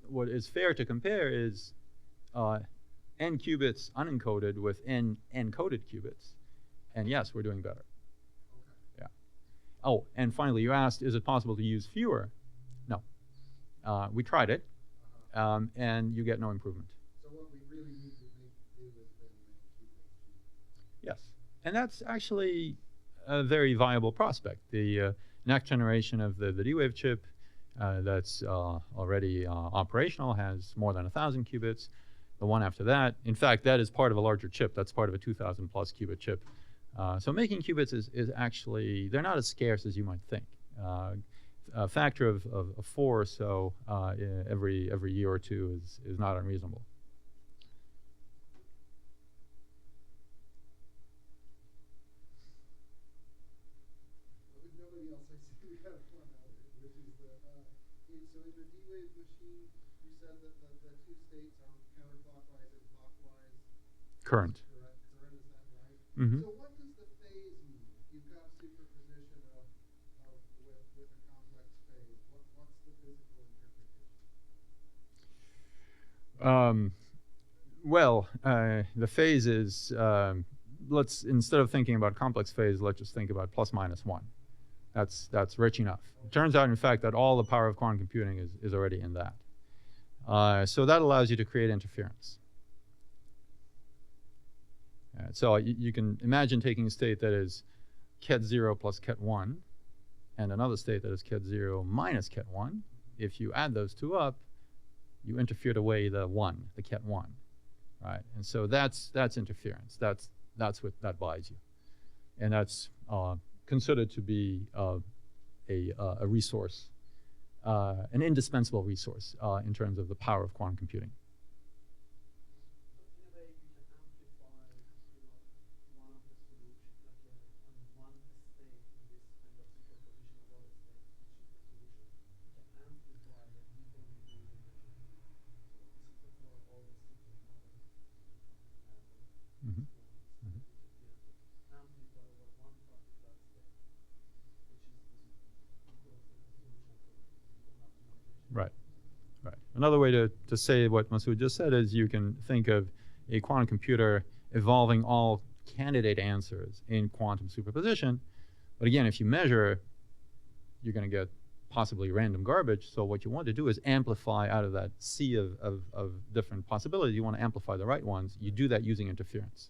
what is fair to compare is n qubits unencoded with n encoded qubits. And yes, we're doing better. Okay. Yeah. Oh, and finally, you asked, is it possible to use fewer? No. We tried it. And you get no improvement. So what we really need to do is then make qubits. Yes, and that's actually a very viable prospect. The next generation of the D-Wave chip that's already operational has more than 1,000 qubits. The one after that, in fact, that is part of a larger chip. That's part of a 2,000 plus qubit chip. So making qubits is actually, they're not as scarce as you might think. A factor of 4 or so every year or two is not unreasonable. If nobody else, I see we have one out, which is so in the D-Wave machine, you said that the 2 states are counterclockwise and clockwise. Current. Correct. Current, is that right? Mm-hmm. So what does the phase mean? You've got superposition with a complex phase. What's the physical interpretation? Well, the phase is, instead of thinking about complex phase, let's just think about plus minus 1. That's rich enough. It turns out, in fact, that all the power of quantum computing is already in that. So that allows you to create interference. So you can imagine taking a state that is ket 0 plus ket 1, and another state that is ket 0 minus ket 1. If you add those 2 up, you interfered away the 1, the ket 1, right? And so that's interference. That's what that buys you, and that's considered to be a resource, an indispensable resource in terms of the power of quantum computing. Right, right. Another way to say what Masoud just said is you can think of a quantum computer evolving all candidate answers in quantum superposition. But again, if you measure, you're going to get possibly random garbage. So what you want to do is amplify out of that sea of different possibilities. You want to amplify the right ones. You do that using interference.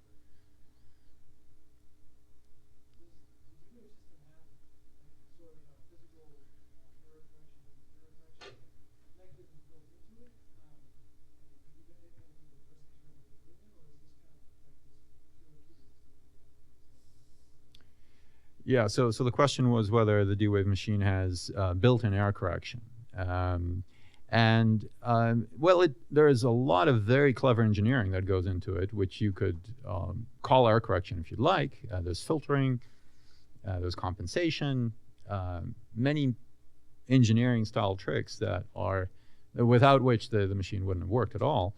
Yeah, so the question was whether the D-Wave machine has built-in error correction. Well, there is a lot of very clever engineering that goes into it, which you could call error correction if you'd like. There's filtering, there's compensation, many engineering-style tricks that are without which the machine wouldn't have worked at all.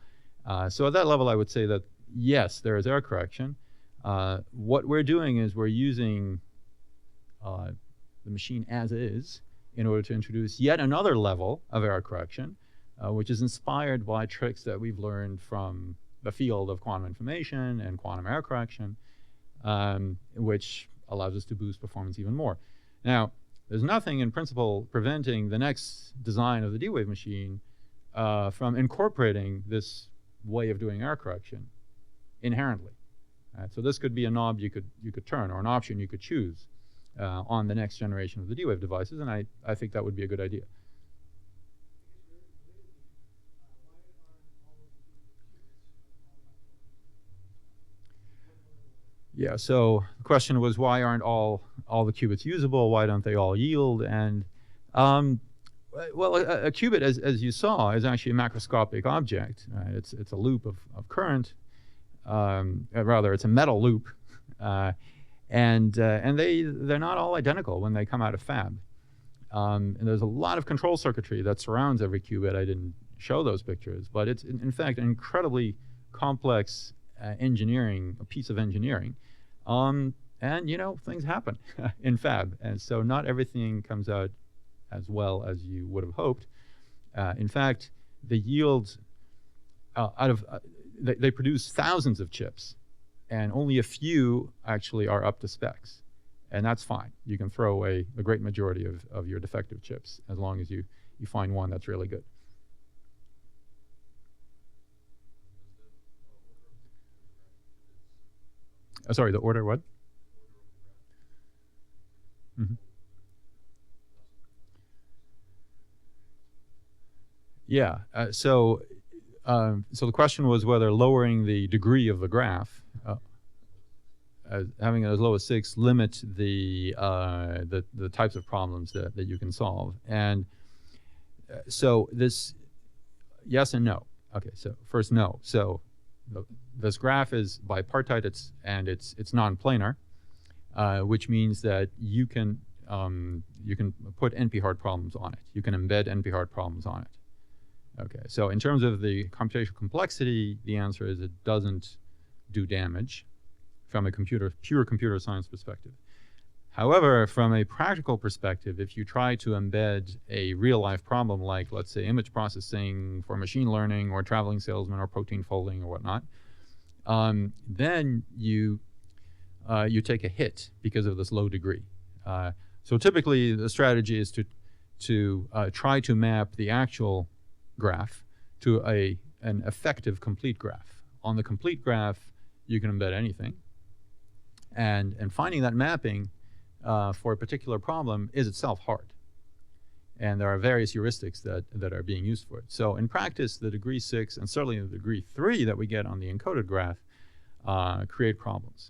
So at that level, I would say that yes, there is error correction. What we're doing is we're using the machine as is in order to introduce yet another level of error correction, which is inspired by tricks that we've learned from the field of quantum information and quantum error correction, which allows us to boost performance even more. Now, there's nothing in principle preventing the next design of the D-Wave machine from incorporating this way of doing error correction inherently. So this could be a knob you could turn, or an option you could choose on the next generation of the D-Wave devices, and I think that would be a good idea. Yeah, so the question was, why aren't all the qubits usable? Why don't they all yield? And well, a qubit, as you saw, is actually a macroscopic object. It's a loop of current. Rather, it's a metal loop. And they're not all identical when they come out of fab. And there's a lot of control circuitry that surrounds every qubit. I didn't show those pictures, but it's in fact an incredibly complex engineering, a piece of engineering. And you know, things happen in fab, and so not everything comes out as well as you would have hoped. In fact, the yields they produce thousands of chips, and only a few actually are up to specs. And that's fine. You can throw away a great majority of your defective chips as long as you find one that's really good. Sorry, the order what? Mm-hmm. Yeah, so the question was whether lowering the degree of the graph, having it as low as 6, limit the types of problems that you can solve. And so this, yes and no. Okay, so first no. So this graph is bipartite, it's non-planar, which means that you can put NP-hard problems on it. You can embed NP-hard problems on it. Okay, so in terms of the computational complexity, the answer is it doesn't do damage from a pure computer science perspective. However, from a practical perspective, if you try to embed a real-life problem like, let's say, image processing for machine learning or traveling salesman or protein folding or whatnot, then you take a hit because of this low degree. So typically, the strategy is to try to map the actual graph to an effective complete graph. On the complete graph, you can embed anything. And finding that mapping for a particular problem is itself hard. And there are various heuristics that are being used for it. So in practice, the degree 6 and certainly the degree 3 that we get on the encoded graph create problems.